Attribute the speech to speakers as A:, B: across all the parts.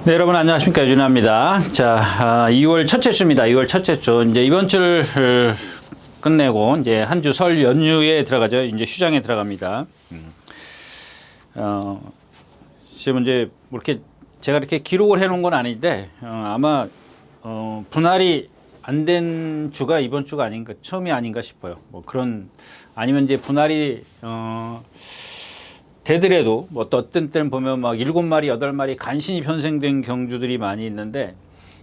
A: 네, 여러분 안녕하십니까, 윤아입니다. 자, 2월 첫째 주입니다. 2월 첫째 주. 이제 이번 주를 끝내고 이제 한 주 설 연휴에 들어가죠. 이제 휴장에 들어갑니다. 지금 이제 뭐 이렇게 제가 이렇게 기록을 해 놓은 건 아닌데 아마 분할이 안 된 주가 이번 주가 아닌가, 처음이 아닌가 싶어요. 뭐 그런, 아니면 이제 분할이 되더라도 뭐 어떤 때는 보면 막 7마리, 8마리 간신히 편성된 경주들이 많이 있는데,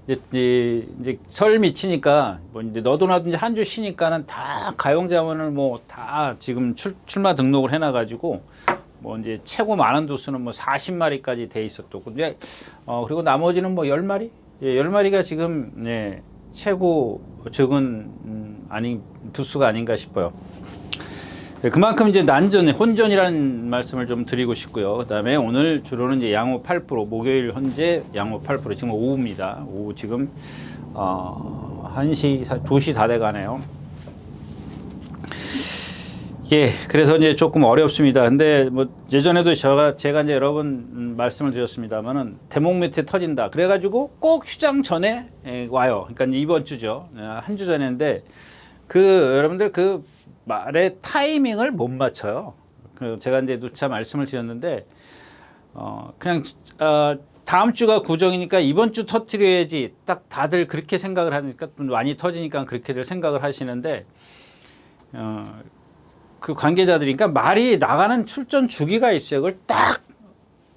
A: 이제 설 미치니까 뭐 이제 너도 나도 이제 한 주 쉬니까는 다 가용자원을 뭐 다 지금 출마 등록을 해놔가지고 뭐 이제 최고 많은 두수는 뭐 40마리까지 돼 있었고, 근데 그리고 나머지는 뭐 10마리, 10마리가 지금 최고 적은 아닌 두수가 아닌가 싶어요. 그만큼 이제 난전, 혼전이라는 말씀을 좀 드리고 싶고요. 그 다음에 오늘 주로는 이제 양호 8%, 목요일 현재 양호 8%, 지금 오후입니다. 오후 지금, 1시, 2시 다 돼 가네요. 예, 그래서 이제 조금 어렵습니다. 근데 뭐 예전에도 제가 이제 여러 번 말씀을 드렸습니다만은 대목 밑에 터진다. 그래가지고 꼭 휴장 전에 와요. 그러니까 이제 이번 주죠. 한 주 전인데 여러분들 말의 타이밍을 못 맞춰요. 제가 이제 누차 말씀을 드렸는데, 그냥, 다음 주가 구정이니까 이번 주 터뜨려야지 딱 다들 그렇게 생각을 하니까 많이 터지니까 그렇게들 생각을 하시는데, 그 관계자들이, 그러니까 말이 나가는 출전 주기가 있어요. 그걸 딱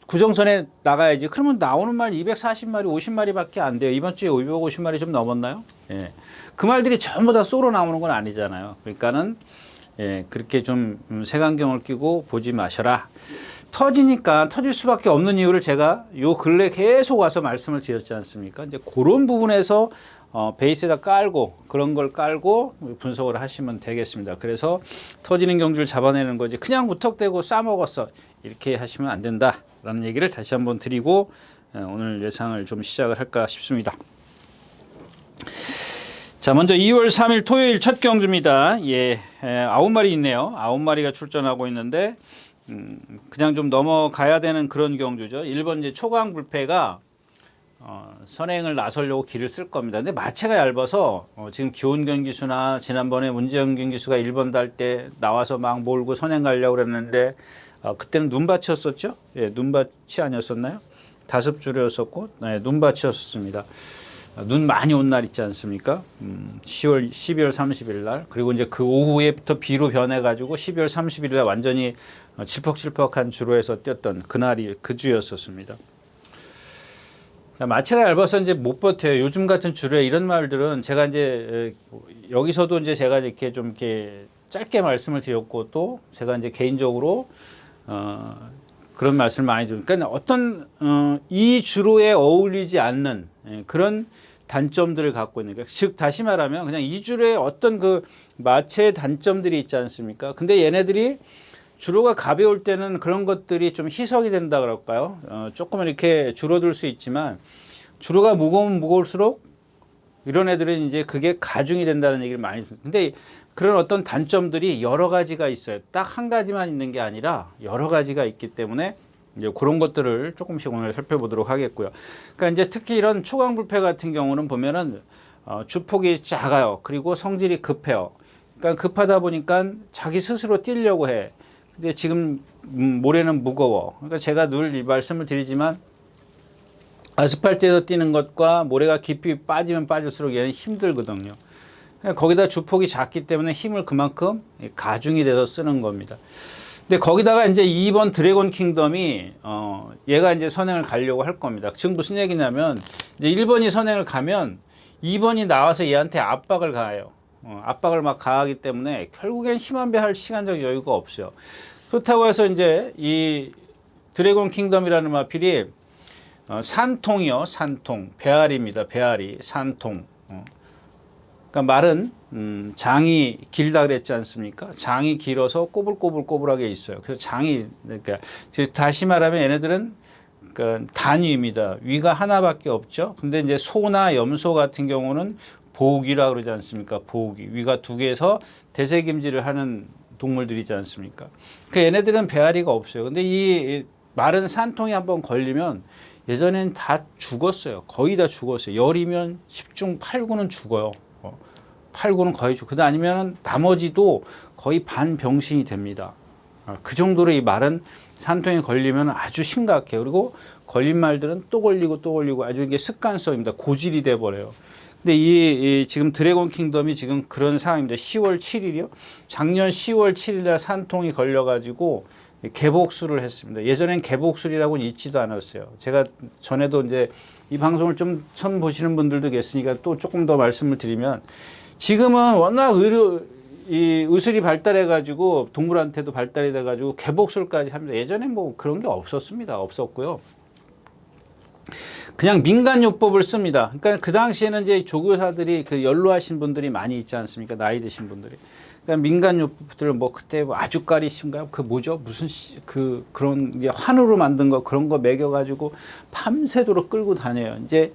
A: 구정선에 나가야지. 그러면 나오는 말 240마리, 50마리 밖에 안 돼요. 이번 주에 550마리 좀 넘었나요? 예. 그 말들이 전부 다 쏘로 나오는 건 아니잖아요. 그러니까는, 그렇게 좀 색안경을 끼고 보지 마셔라. 터지니까 터질 수밖에 없는 이유를 제가 요 근래 계속 와서 말씀을 드렸지 않습니까? 이제 그런 부분에서 베이스에다 깔고, 그런 걸 깔고 분석을 하시면 되겠습니다. 그래서 터지는 경주를 잡아내는 거지, 그냥 무턱대고 싸먹었어, 이렇게 하시면 안 된다라는 얘기를 다시 한번 드리고 오늘 예상을 좀 시작을 할까 싶습니다. 자, 먼저 2월 3일 토요일 첫 경주입니다. 9마리 있네요. 9마리가 출전하고 있는데, 그냥 좀 넘어가야 되는 그런 경주죠. 1번 이제 초강불패가 선행을 나서려고 길을 쓸 겁니다. 근데 마체가 얇아서 지금 기온경 기수나 지난번에 문재영 경기수가 1번 달 때 나와서 막 몰고 선행 가려고 그랬는데, 그때는 눈밭이었었죠? 눈밭이 아니었었나요? 5줄이었었고, 눈밭이었습니다. 눈 많이 온 날 있지 않습니까? 12월 30일 날. 그리고 이제 그 오후에부터 비로 변해가지고 12월 30일 날 완전히 칠퍽칠퍽한 주로에서 뛰었던 그날이 그 주였었습니다. 자, 마체가 얇아서 이제 못 버텨요. 요즘 같은 주로에 이런 말들은 제가 이제 여기서도 이제 제가 이렇게 좀 이렇게 짧게 말씀을 드렸고, 또 제가 이제 개인적으로 그런 말씀을 많이 드립니다. 그러니까 어떤 이 주로에 어울리지 않는 그런 단점들을 갖고 있는 거예요. 즉 다시 말하면 그냥 이 주로에 어떤 그 마체의 단점들이 있지 않습니까? 근데 얘네들이 주로가 가벼울 때는 그런 것들이 좀 희석이 된다 그럴까요? 조금 이렇게 줄어들 수 있지만, 주로가 무거우면 무거울수록 이런 애들은 이제 그게 가중이 된다는 얘기를 많이 듣습니다. 근데 그런 어떤 단점들이 여러 가지가 있어요. 딱 한 가지만 있는 게 아니라 여러 가지가 있기 때문에 이제 그런 것들을 조금씩 오늘 살펴보도록 하겠고요. 그러니까 이제 특히 이런 초강불패 같은 경우는 보면은 주폭이 작아요. 그리고 성질이 급해요. 그러니까 급하다 보니까 자기 스스로 뛰려고 해. 근데 지금 모래는 무거워. 그러니까 제가 늘 이 말씀을 드리지만, 아스팔트에서 뛰는 것과 모래가 깊이 빠지면 빠질수록 얘는 힘들거든요. 거기다 주폭이 작기 때문에 힘을 그만큼 가중이 돼서 쓰는 겁니다. 근데 거기다가 이제 2번 드래곤 킹덤이 얘가 이제 선행을 가려고 할 겁니다. 지금 무슨 얘기냐면, 이제 1번이 선행을 가면 2번이 나와서 얘한테 압박을 가해요. 압박을 막 가하기 때문에 결국엔 힘 한 배 할 시간적 여유가 없어요. 그렇다고 해서 이제 이 드래곤 킹덤이라는 마필이 산통이요, 산통, 배앓이입니다. 배앓이, 산통. 그러니까 말은 장이 길다 그랬지 않습니까? 장이 길어서 꼬불꼬불꼬불하게 있어요. 그래서 장이, 그러니까 다시 말하면 얘네들은 그러니까 단위입니다. 위가 하나밖에 없죠. 근데 이제 소나 염소 같은 경우는 보기라 그러지 않습니까? 보기. 위가 2개에서 대세김질을 하는 동물들이지 않습니까? 그 얘네들은 배앓이가 없어요. 근데 이 마른 산통이 한번 걸리면 예전엔 다 죽었어요. 거의 다 죽었어요. 열이면 10중 8구는 죽어요. 8구는 거의 죽고, 아니면 나머지도 거의 반병신이 됩니다. 그 정도로 이 마른 산통에 걸리면 아주 심각해요. 그리고 걸린 말들은 또 걸리고 또 걸리고 아주 이게 습관성입니다. 고질이 돼 버려요. 근데 이 지금 드래곤 킹덤이 지금 그런 상황입니다. 10월 7일이요. 작년 10월 7일날 산통이 걸려가지고 개복수를 했습니다. 예전엔 개복술이라고는 있지도 않았어요. 제가 전에도 이제 이 방송을 좀 처음 보시는 분들도 계시니까 또 조금 더 말씀을 드리면, 지금은 워낙 이 의술이 발달해가지고 동물한테도 발달이 돼가지고 개복술까지 합니다. 예전엔 뭐 그런 게 없었습니다. 없었고요. 그냥 민간요법을 씁니다. 그러니까 그 당시에는 이제 조교사들이 그 연로하신 분들이 많이 있지 않습니까? 나이 드신 분들이. 그러니까 민간요법들을 뭐 그때 뭐 아주까리신가요? 그 뭐죠? 무슨 그런 이제 환으로 만든 거 그런 거 먹여가지고 밤새도록 끌고 다녀요. 이제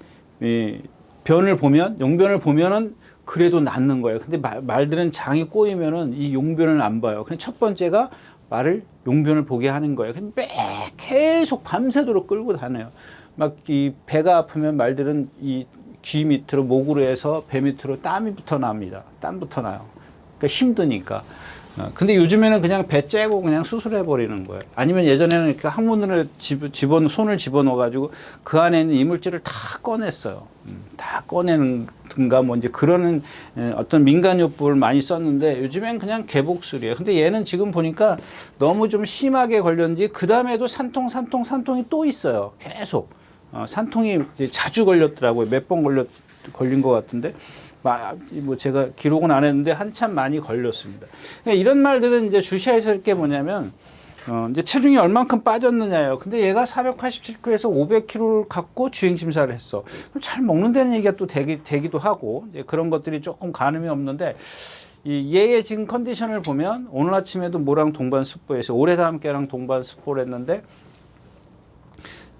A: 변을 보면 용변을 보면은 그래도 낫는 거예요. 근데 말들은 장이 꼬이면은 이 용변을 안 봐요. 그냥 첫 번째가 말을 용변을 보게 하는 거예요. 매 계속 밤새도록 끌고 다녀요. 막 이 배가 아프면 말들은 이 귀 밑으로 목으로 해서 배 밑으로 땀이부터 납니다. 땀부터 나요. 그러니까 힘드니까. 근데 요즘에는 그냥 배 째고 그냥 수술해 버리는 거예요. 아니면 예전에는 이렇게 항문을 손을 집어넣어 가지고 그 안에 있는 이물질을 다 꺼냈어요. 다 꺼내는가 뭐 이제 그러는 어떤 민간요법을 많이 썼는데, 요즘엔 그냥 개복술이에요. 근데 얘는 지금 보니까 너무 좀 심하게 걸렸는지 그 다음에도 산통이 또 있어요. 계속 산통이 자주 걸렸더라고요. 몇 번 걸린 것 같은데. 뭐 제가 기록은 안 했는데 한참 많이 걸렸습니다. 그러니까 이런 말들은 이제 주시해서 할 게 뭐냐면, 이제 체중이 얼만큼 빠졌느냐예요. 근데 얘가 487kg에서 500kg를 갖고 주행 심사를 했어. 그럼 잘 먹는다는 얘기가 또 되기도 하고, 이제 그런 것들이 조금 가늠이 없는데, 이 얘의 지금 컨디션을 보면 오늘 아침에도 모랑 동반 습보에서 올해도 함께랑 동반 습보를 했는데,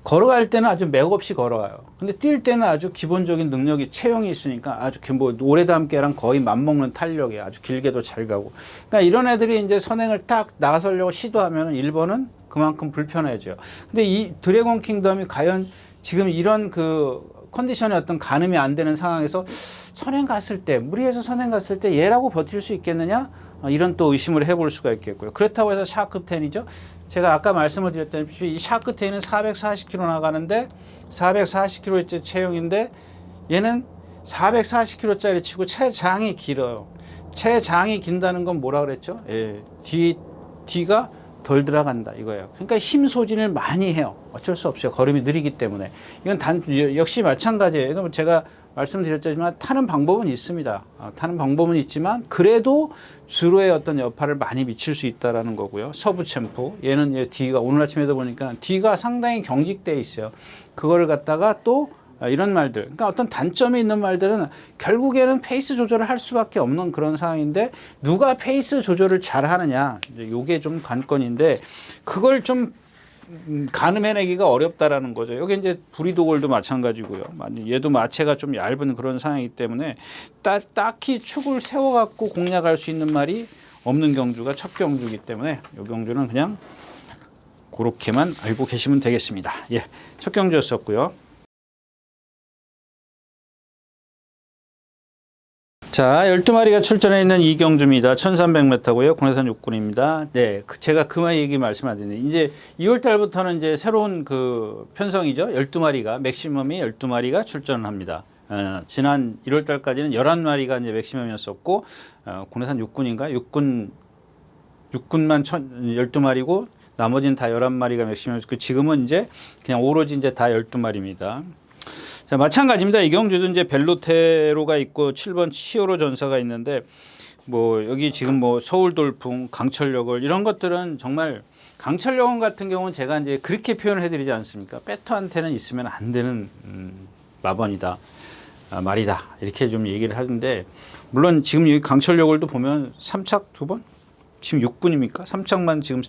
A: 걸어갈 때는 아주 맥없이 걸어가요. 근데 뛸 때는 아주 기본적인 능력이 체형이 있으니까 아주 뭐 올해도 함께랑 거의 맞먹는 탄력이에요. 아주 길게도 잘 가고. 그러니까 이런 애들이 이제 선행을 딱 나서려고 시도하면 1번은 그만큼 불편해져요. 근데 이 드래곤 킹덤이 과연 지금 이런 그 컨디션의 어떤 가늠이 안 되는 상황에서 선행 갔을 때, 무리해서 선행 갔을 때 얘라고 버틸 수 있겠느냐? 이런 또 의심을 해볼 수가 있겠고요. 그렇다고 해서 샤크10이죠. 제가 아까 말씀을 드렸다시피 이 샤크10은 440km 나가는데 440kg의 체형인데, 얘는 440kg짜리 치고 체장이 길어요. 체장이 긴다는 건 뭐라 그랬죠? 예, 뒤가 덜 들어간다 이거예요. 그러니까 힘 소진을 많이 해요. 어쩔 수 없어요. 걸음이 느리기 때문에. 이건 역시 마찬가지예요. 이건 제가 말씀드렸지만 타는 방법은 있습니다. 타는 방법은 있지만 그래도 주로의 어떤 여파를 많이 미칠 수 있다라는 거고요. 서부 챔프, 얘는 뒤가 오늘 아침에도 보니까 뒤가 상당히 경직돼 있어요. 그거를 갖다가 또 이런 말들, 그러니까 어떤 단점이 있는 말들은 결국에는 페이스 조절을 할 수밖에 없는 그런 상황인데, 누가 페이스 조절을 잘 하느냐, 이게 좀 관건인데, 그걸 좀 가늠해내기가 어렵다라는 거죠. 여기 이제 브리도골도 마찬가지고요. 얘도 마체가 좀 얇은 그런 상황이기 때문에 딱히 축을 세워갖고 공략할 수 있는 말이 없는 경주가 첫 경주이기 때문에 이 경주는 그냥 그렇게만 알고 계시면 되겠습니다. 예, 첫 경주였었고요. 자, 12마리가 출전해 있는 이 경주입니다. 1300m고요. 군내산 육군입니다. 네, 제가 그만 얘기 말씀 안 드리네. 이제 2월 달부터는 이제 새로운 그 편성이죠. 12마리가, 맥시멈이 12마리가 출전을 합니다. 지난 1월 달까지는 11마리가 이제 맥시멈이었었고, 군내산 육군인가? 육군만 12마리고, 나머지는 다 11마리가 맥시멈이었고, 지금은 이제 그냥 오로지 이제 다 12마리입니다. 자, 마찬가지입니다. 이 경주도 이제 벨로테로가 있고 7번 치오로 전사가 있는데, 뭐 여기 지금 뭐 서울 돌풍, 강철역을 이런 것들은 정말, 강철역은 같은 경우는 제가 이제 그렇게 표현을 해드리지 않습니까? 배터한테는 있으면 안 되는 마번이다, 말이다, 이렇게 좀 얘기를 하는데, 물론 지금 여기 강철역을도 보면 3착 2번, 지금 6분입니까? 3착만 지금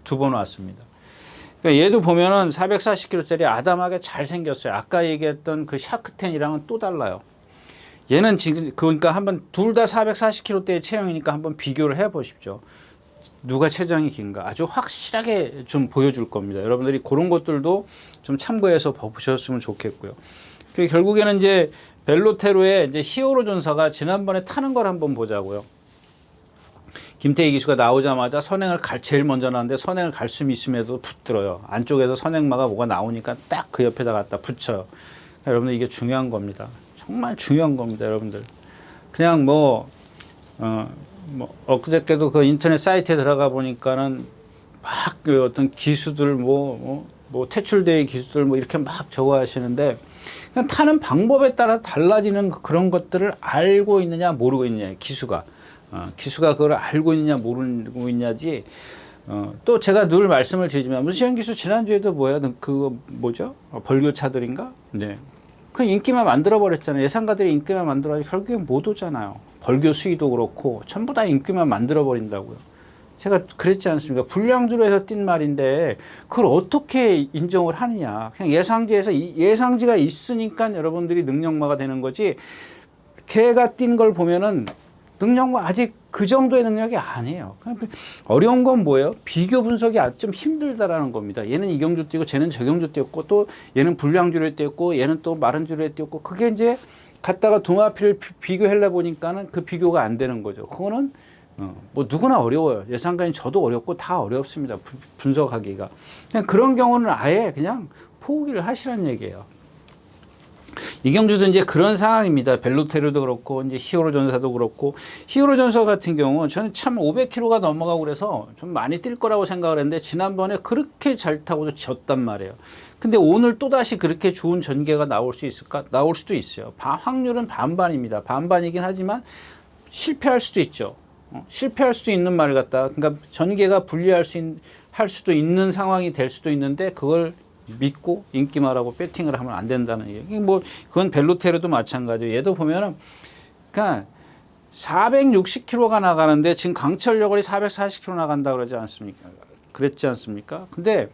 A: 2번 왔습니다. 그러니까 얘도 보면은 440kg짜리 아담하게 잘 생겼어요. 아까 얘기했던 그 샤크10이랑은 또 달라요. 얘는 지금 그러니까 한번 둘 다 440kg대의 체형이니까 한번 비교를 해 보십시오. 누가 최장이 긴가 아주 확실하게 좀 보여줄 겁니다. 여러분들이 그런 것들도 좀 참고해서 보셨으면 좋겠고요. 결국에는 이제 벨로테로의 이제 히어로 전사가 지난번에 타는 걸 한번 보자고요. 김태희 기수가 나오자마자 선행을 제일 먼저 나왔는데 선행을 갈 수 있음에도 붙들어요. 안쪽에서 선행마가 뭐가 나오니까 딱 그 옆에다 갖다 붙여요. 여러분들 이게 중요한 겁니다. 정말 중요한 겁니다, 여러분들. 그냥 엊그저께도 그 인터넷 사이트에 들어가 보니까는 막 그 어떤 기수들 퇴출대의 기수들 이렇게 막 적어 하시는데 그냥 타는 방법에 따라 달라지는 그런 것들을 알고 있느냐 모르고 있느냐 기수가 그걸 알고 있느냐 모르고 있냐지. 또 제가 늘 말씀을 드리지만 문시현 기수 지난주에도 그거 뭐죠? 벌교차들인가? 네. 그 인기만 만들어 버렸잖아요. 예상가들이 인기만 만들어 결국엔 못 오잖아요. 벌교 수위도 그렇고 전부 다 인기만 만들어 버린다고요. 제가 그랬지 않습니까? 불량주로 해서 뛴 말인데 그걸 어떻게 인정을 하느냐. 그냥 예상지에서 예상지가 있으니까 여러분들이 능력마가 되는 거지. 걔가 뛴 걸 보면은 능력마 아직 그 정도의 능력이 아니에요. 어려운 건 뭐예요? 비교 분석이 좀 힘들다라는 겁니다. 얘는 이 경주 뛰고 쟤는 저 경주 뛰었고 또 얘는 불량주로 뛰었고 얘는 또 마른 주로 뛰었고 그게 이제 갖다가 두마피를 비교하려 보니까는 그 비교가 안 되는 거죠. 그거는 누구나 어려워요. 예상가인 저도 어렵고 다 어렵습니다. 분석하기가. 그냥 그런 경우는 아예 그냥 포기를 하시라는 얘기예요. 이경주도 이제 그런 상황입니다. 벨로테르도 그렇고 이제 히어로 전사도 그렇고 히어로 전사 같은 경우 저는 참 500km가 넘어가고 그래서 좀 많이 뛸 거라고 생각을 했는데 지난번에 그렇게 잘 타고도 졌단 말이에요. 근데 오늘 또다시 그렇게 좋은 전개가 나올 수 있을까? 나올 수도 있어요. 확률은 반반입니다. 반반이긴 하지만 실패할 수도 있죠. 실패할 수도 있는 말을 갖다 그러니까 전개가 할 수도 있는 상황이 될 수도 있는데 그걸 믿고 인기말하고 배팅을 하면 안 된다는 얘기. 그건 벨로테르도 마찬가지예요. 얘도 보면은 그러니까 460km가 나가는데 지금 강철여걸이 440km 나간다 그러지 않습니까? 그랬지 않습니까? 근데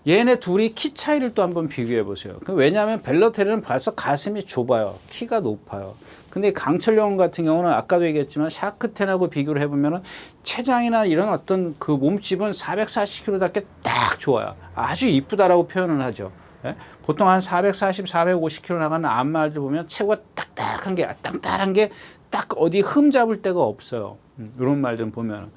A: 얘네 둘이 키 차이를 또 한번 비교해 보세요. 왜냐하면 벨로테르는 벌써 가슴이 좁아요. 키가 높아요. 근데 강철영 같은 경우는 아까도 얘기했지만 샤크텐하고 비교를 해보면 체장이나 이런 어떤 그 몸집은 440kg답게 딱 좋아요. 아주 이쁘다라고 표현을 하죠. 예? 보통 한 440, 450kg 나가는 암말들 보면 체구가 딱딱한 게, 땅땅한 게 딱 어디 흠 잡을 데가 없어요. 이런 말들 보면.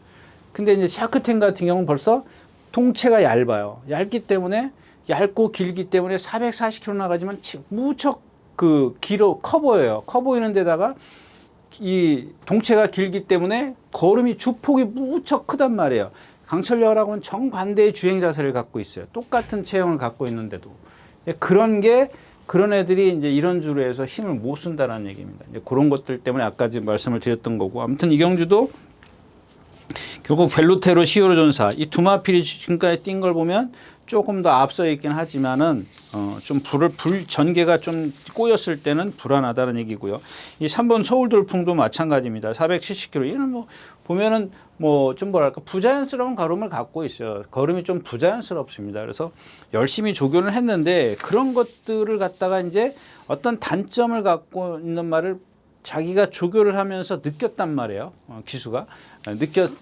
A: 근데 이제 샤크텐 같은 경우는 벌써 통체가 얇아요. 얇고 길기 때문에 440kg 나가지만 무척 커 보여요. 커 보이는 데다가 이 동체가 길기 때문에 걸음이 주폭이 무척 크단 말이에요. 강철여하고는 정반대의 주행 자세를 갖고 있어요. 똑같은 체형을 갖고 있는데도. 그런 애들이 이제 이런 주로 해서 힘을 못 쓴다는 얘기입니다. 이제 그런 것들 때문에 아까 지금 말씀을 드렸던 거고. 아무튼 이경주도 결국 벨로테로 히어로 전사 이 두마필이 지금까지 뛴 걸 보면 조금 더 앞서 있긴 하지만은 좀 전개가 좀 꼬였을 때는 불안하다는 얘기고요. 이 3번 서울 돌풍도 마찬가지입니다. 470km. 얘는 보면은 좀 뭐랄까 부자연스러운 걸음을 갖고 있어요. 걸음이 좀 부자연스럽습니다. 그래서 열심히 조교를 했는데 그런 것들을 갖다가 이제 어떤 단점을 갖고 있는 말을 자기가 조교를 하면서 느꼈단 말이에요. 기수가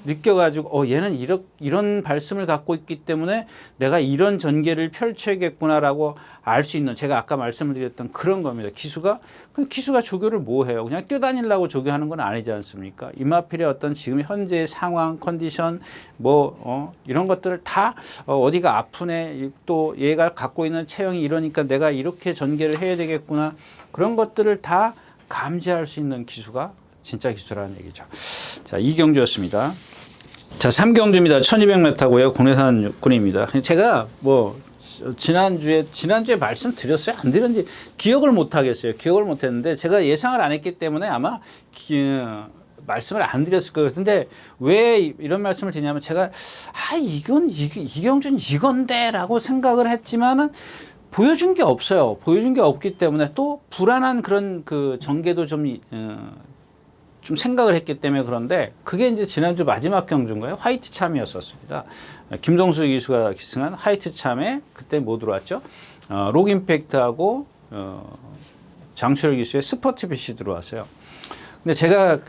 A: 느껴가지고 얘는 이런 발심을 갖고 있기 때문에 내가 이런 전개를 펼쳐야겠구나라고 알 수 있는 제가 아까 말씀을 드렸던 그런 겁니다. 기수가 조교를 뭐 해요? 그냥 뛰어다니려고 조교하는 건 아니지 않습니까? 이마필의 어떤 지금 현재의 상황, 컨디션 이런 것들을 다 어디가 아프네 또 얘가 갖고 있는 체형이 이러니까 내가 이렇게 전개를 해야 되겠구나 그런 것들을 다 감지할 수 있는 기수가 진짜 기수라는 얘기죠. 자, 2경주였습니다. 자, 3경주입니다. 1200m고요. 국내산 육군입니다. 제가 지난주에 말씀드렸어요? 안 드렸는지 기억을 못 하겠어요. 기억을 못 했는데 제가 예상을 안 했기 때문에 아마 말씀을 안 드렸을 거예요. 근데 왜 이런 말씀을 드리냐면 제가 이경주는 이건데 라고 생각을 했지만은 보여준 게 없어요. 보여준 게 없기 때문에 또 불안한 그런 그 전개도 좀 생각을 했기 때문에 그런데 그게 이제 지난주 마지막 경주인가요? 화이트 참이었었습니다. 김성수 기수가 기승한 화이트 참에 그때 뭐 들어왔죠? 록임팩트하고 장철 기수의 스포트핏이 들어왔어요. 근데 제가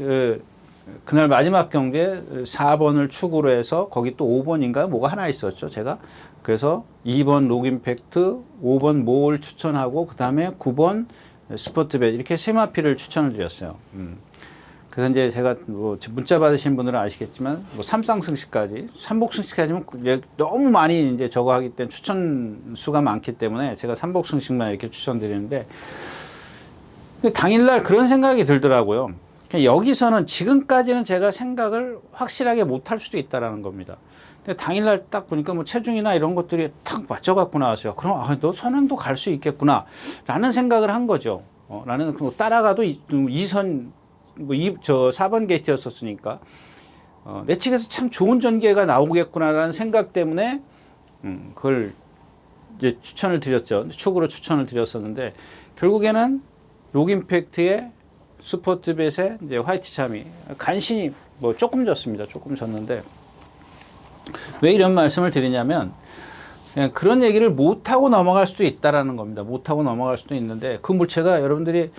A: 그날 마지막 경기에 4번을 축으로 해서 거기 또 5번인가 뭐가 하나 있었죠. 제가 그래서 2번 록임팩트, 5번 몰 추천하고 그 다음에 9번 스포트벳 이렇게 세 마피를 추천을 드렸어요. 그래서 이제 제가 뭐 문자 받으신 분들은 아시겠지만 뭐 3쌍승식까지, 3복승식까지는 너무 많이 이제 저거 하기 때문에 추천 수가 많기 때문에 제가 3복승식만 이렇게 추천드리는데, 근데 당일날 그런 생각이 들더라고요. 여기서는 지금까지는 제가 생각을 확실하게 못할 수도 있다라는 겁니다. 근데 당일날 딱 보니까 뭐 체중이나 이런 것들이 탁 맞춰갖고 나왔어요. 그럼 너 선행도 갈 수 있겠구나 라는 생각을 한 거죠. 나는 따라가도 2선 저 4번 게이트였었으니까 내 측에서 참 좋은 전개가 나오겠구나라는 생각 때문에 그걸 이제 추천을 드렸죠. 축으로 추천을 드렸었는데 결국에는 록임팩트의 스포트벳의 이제 화이트 참이 간신히 뭐 조금 졌습니다. 조금 졌는데 왜 이런 말씀을 드리냐면 그냥 그런 얘기를 못하고 넘어갈 수도 있다라는 겁니다. 못하고 넘어갈 수도 있는데 그 물체가 여러분들이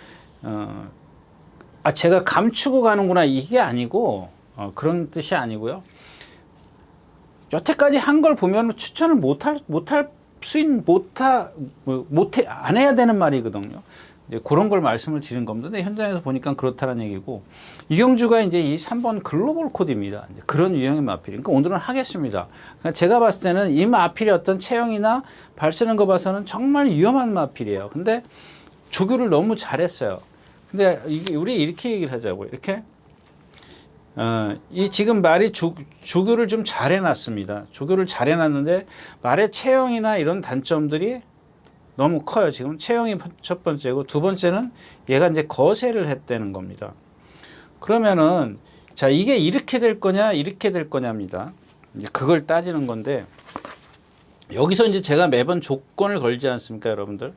A: 제가 감추고 가는구나 이게 아니고 그런 뜻이 아니고요. 여태까지 한 걸 보면 추천을 안 해야 되는 말이거든요. 이제 그런 걸 말씀을 드린 겁니다. 근데 현장에서 보니까 그렇다는 얘기고, 이경주가 이제 이 3번 글로벌 코드입니다. 이제 그런 유형의 마필. 그러니까 오늘은 하겠습니다. 그러니까 제가 봤을 때는 이 마필의 어떤 체형이나 발 쓰는 거 봐서는 정말 위험한 마필이에요. 근데 조교를 너무 잘했어요. 근데 우리 이렇게 얘기를 하자고요. 이렇게 이 지금 말이 조교를 좀 잘 해놨습니다. 조교를 잘 해놨는데 말의 체형이나 이런 단점들이 너무 커요. 지금 체형이 첫 번째고 두 번째는 얘가 이제 거세를 했다는 겁니다. 그러면은 자 이게 이렇게 될 거냐 이렇게 될 거냐입니다. 이제 그걸 따지는 건데 여기서 이제 제가 매번 조건을 걸지 않습니까, 여러분들?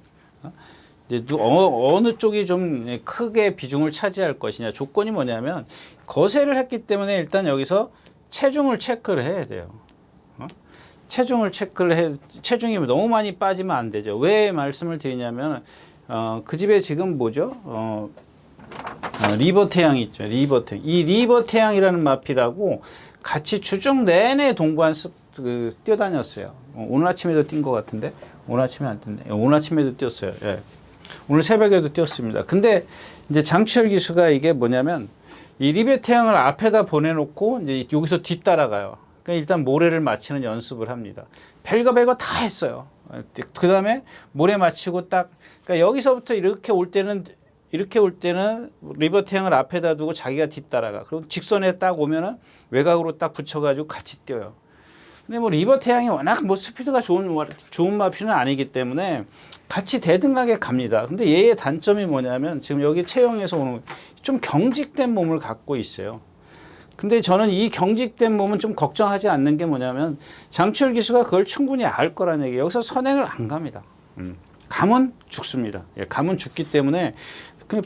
A: 이제 어느 쪽이 좀 크게 비중을 차지할 것이냐. 조건이 뭐냐면 거세를 했기 때문에 일단 여기서 체중을 체크를 해야 돼요. 체중을 체크를 해, 체중이 너무 많이 빠지면 안 되죠. 왜 말씀을 드리냐면, 그 집에 지금 뭐죠? 리버 태양이 있죠. 리버 태양. 이 리버 태양이라는 마피라고 같이 주중 내내 동부한 뛰어다녔어요. 오늘 아침에도 뛴 것 같은데, 오늘 아침에 안 뛴네. 오늘 아침에도 뛰었어요. 예. 오늘 새벽에도 뛰었습니다. 근데 이제 장치열 기수가 이게 뭐냐면, 이 리버 태양을 앞에다 보내놓고 이제 여기서 뒤따라가요. 그러니까 일단 모래를 맞히는 연습을 합니다. 별거 다 했어요. 그 다음에 모래 맞히고 딱, 그러니까 여기서부터 이렇게 올 때는 리버 태양을 앞에다 두고 자기가 뒤따라가. 그리고 직선에 딱 오면은 외곽으로 딱 붙여가지고 같이 뛰어요. 근데 뭐 리버 태양이 워낙 뭐 스피드가 좋은 마피는 아니기 때문에 같이 대등하게 갑니다. 근데 얘의 단점이 뭐냐면 지금 여기 체형에서 오는 좀 경직된 몸을 갖고 있어요. 근데 저는 이 경직된 몸은 좀 걱정하지 않는 게 뭐냐면 장치열 기수가 그걸 충분히 알 거라는 얘기예요. 여기서 선행을 안 갑니다. 가면 죽습니다. 예, 가면 죽기 때문에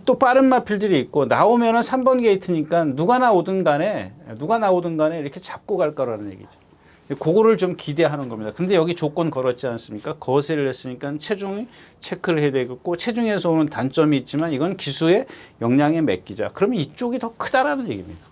A: 또 빠른 마필들이 있고 나오면은 3번 게이트니까 누가 나오든 간에 이렇게 잡고 갈 거라는 얘기죠. 그거를 좀 기대하는 겁니다. 근데 여기 조건 걸었지 않습니까? 거세를 했으니까 체중이 체크를 해야 되겠고 체중에서 오는 단점이 있지만 이건 기수의 역량에 맡기자. 그러면 이쪽이 더 크다라는 얘기입니다.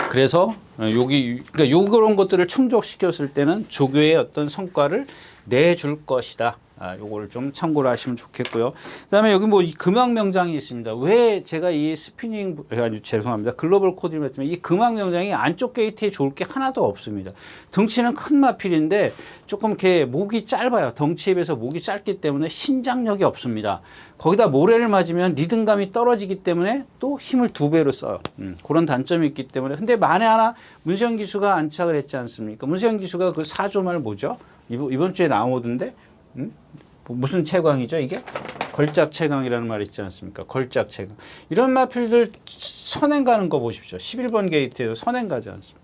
A: 그래서 그러니까 요런 것들을 충족시켰을 때는 조교의 어떤 성과를 내줄 것이다. 요거를 좀 참고를 하시면 좋겠고요. 그다음에 여기 뭐 이 금왕 명장이 있습니다. 왜 제가 이 스피닝 죄송합니다. 글로벌 코드를 했지만 이 금왕 명장이 안쪽 게이트에 좋을 게 하나도 없습니다. 덩치는 큰 마필인데 조금 이렇게 목이 짧아요. 덩치에 비해서 목이 짧기 때문에 신장력이 없습니다. 거기다 모래를 맞으면 리듬감이 떨어지기 때문에 또 힘을 2배로 써요. 그런 단점이 있기 때문에. 근데 만에 하나 문세영 기수가 안착을 했지 않습니까? 문세영 기수가 그 4조말 뭐죠? 이번 주에 나오던데 무슨 채광이죠 이게? 걸작 채광이라는 말이 있지 않습니까? 걸작 채광. 이런 마필들 선행 가는 거 보십시오. 11번 게이트에서 선행 가지 않습니까?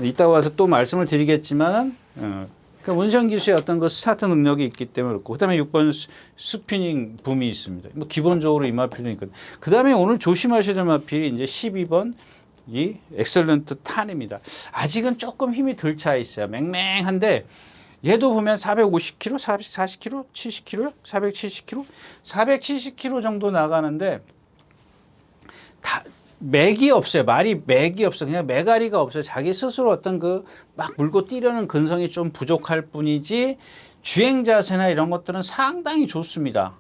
A: 이따 와서 또 말씀을 드리겠지만 그러니까 문세영 기수의 어떤 그 스타트 능력이 있기 때문에 그렇고 그 다음에 6번 스피닝 붐이 있습니다. 뭐 기본적으로 이 마필은 있거든요. 그 다음에 오늘 조심하셔야 될 마필이 이제 12번 이 엑셀런트 탄입니다. 아직은 조금 힘이 덜 차 있어요. 맹맹한데 얘도 보면 450kg, 440kg, 70kg, 470kg, 470kg 정도 나가는데 맥이 없어요. 말이 맥이 없어. 그냥 매가리가 없어요. 자기 스스로 어떤 그 막 물고 뛰려는 근성이 좀 부족할 뿐이지 주행 자세나 이런 것들은 상당히 좋습니다.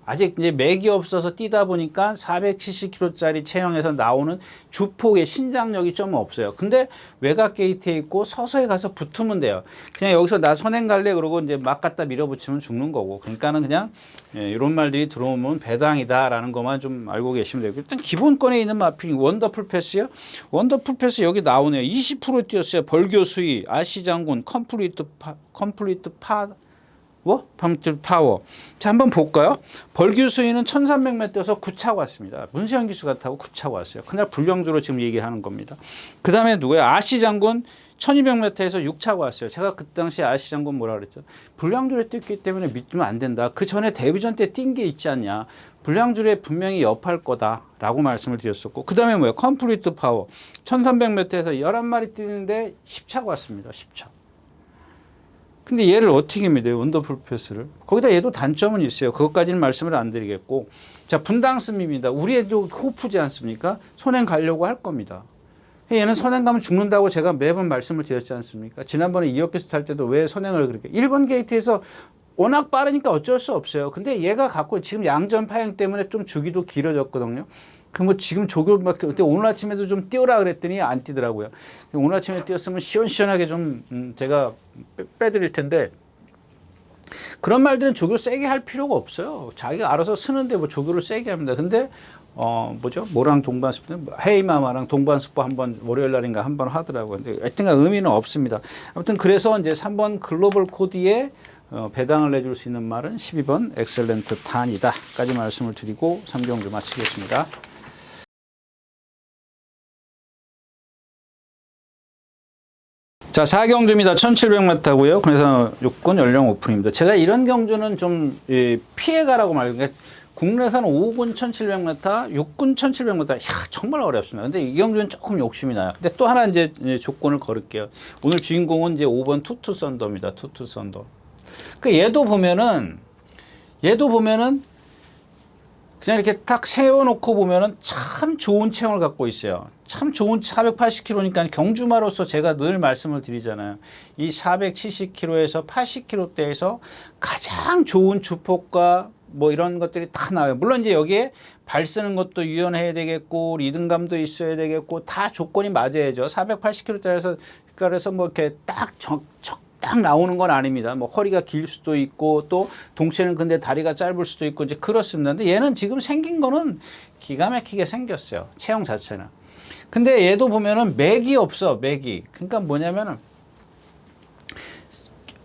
A: 아직 이제 맥이 없어서 뛰다 보니까 470kg짜리 체형에서 나오는 주폭의 신장력이 좀 없어요. 근데 외곽 게이트에 있고 서서히 가서 붙으면 돼요. 그냥 여기서 나 선행 갈래 그러고 이제 막 갖다 밀어붙이면 죽는 거고. 그러니까는 그냥 이런 말들이 들어오면 배당이다라는 것만 좀 알고 계시면 되고. 일단 기본권에 있는 마필이 원더풀 패스요. 원더풀 패스 여기 나오네요. 20% 뛰었어요. 벌교 수위, 아시 장군, 컴플리트 파워. 자, 한번 볼까요? 벌교 수위는 1300m 뛰어서 9차 왔습니다. 문세영 기수가 타고 9차 왔어요. 그날 불량주로 지금 얘기하는 겁니다. 그 다음에 누구예요? 아시 장군 1200m에서 6차 왔어요. 제가 그 당시에 아시 장군 뭐라 그랬죠? 불량주에 뛰기 때문에 믿으면 안 된다. 그 전에 데뷔전 때 뛴 게 있지 않냐. 불량주에 분명히 옆할 거다. 라고 말씀을 드렸었고. 그 다음에 뭐예요? 컴플리트 파워. 1300m에서 11마리 뛰는데 10차가 왔습니다. 10차. 근데 얘를 어떻게 믿어요? 원더풀 패스를. 거기다 얘도 단점은 있어요. 그것까지는 말씀을 안 드리겠고. 자, 분당스입니다. 우리 애도 호프지 않습니까? 선행 가려고 할 겁니다. 얘는 선행 가면 죽는다고 제가 매번 말씀을 드렸지 않습니까? 지난번에 이혁기수 탈 때도 왜 선행을 그렇게. 1번 게이트에서 워낙 빠르니까 어쩔 수 없어요. 근데 얘가 갖고 지금 양전 파행 때문에 좀 주기도 길어졌거든요. 그 뭐 지금 조교밖에 그때 오늘 아침에도 좀 뛰어라 그랬더니 안 뛰더라고요. 오늘 아침에 뛰었으면 시원시원하게 좀 제가 빼드릴 텐데 그런 말들은 조교 세게 할 필요가 없어요. 자기가 알아서 쓰는데 뭐 조교를 세게 합니다. 근데 뭐죠? 뭐랑 동반습부 헤이마마랑 동반습부 한번 월요일 날인가 한번 하더라고요. 근데 하여튼간 의미는 없습니다. 아무튼 그래서 이제 3번 글로벌 코디에 배당을 내줄 수 있는 말은 12번 엑셀런트 탄이다까지 말씀을 드리고 3경주 마치겠습니다. 자, 4경주입니다. 1700m고요. 그래서 6군 연령 오픈입니다. 제가 이런 경주는 좀 피해가라고 말해요. 국내에서는 5군 1700m, 6군 1700m. 정말 어렵습니다. 근데 이 경주는 조금 욕심이 나요. 근데 또 하나 이제 조건을 걸을게요. 오늘 주인공은 이제 5번 투투 썬더입니다. 투투 썬더. 그 얘도 보면은 그냥 이렇게 딱 세워놓고 보면은 참 좋은 체형을 갖고 있어요. 참 좋은 480kg니까 경주마로서 제가 늘 말씀을 드리잖아요. 이 470kg에서 80kg대에서 가장 좋은 주폭과 뭐 이런 것들이 다 나와요. 물론 이제 여기에 발 쓰는 것도 유연해야 되겠고 리듬감도 있어야 되겠고 다 조건이 맞아야죠. 480kg짜리에서 그래서 뭐 이렇게 딱 나오는 건 아닙니다. 뭐 허리가 길 수도 있고 또 동체는 근데 다리가 짧을 수도 있고 이제 그렇습니다. 근데 얘는 지금 생긴 거는 기가 막히게 생겼어요. 체형 자체는. 근데 얘도 보면은 맥이 없어. 맥이. 그러니까 뭐냐면은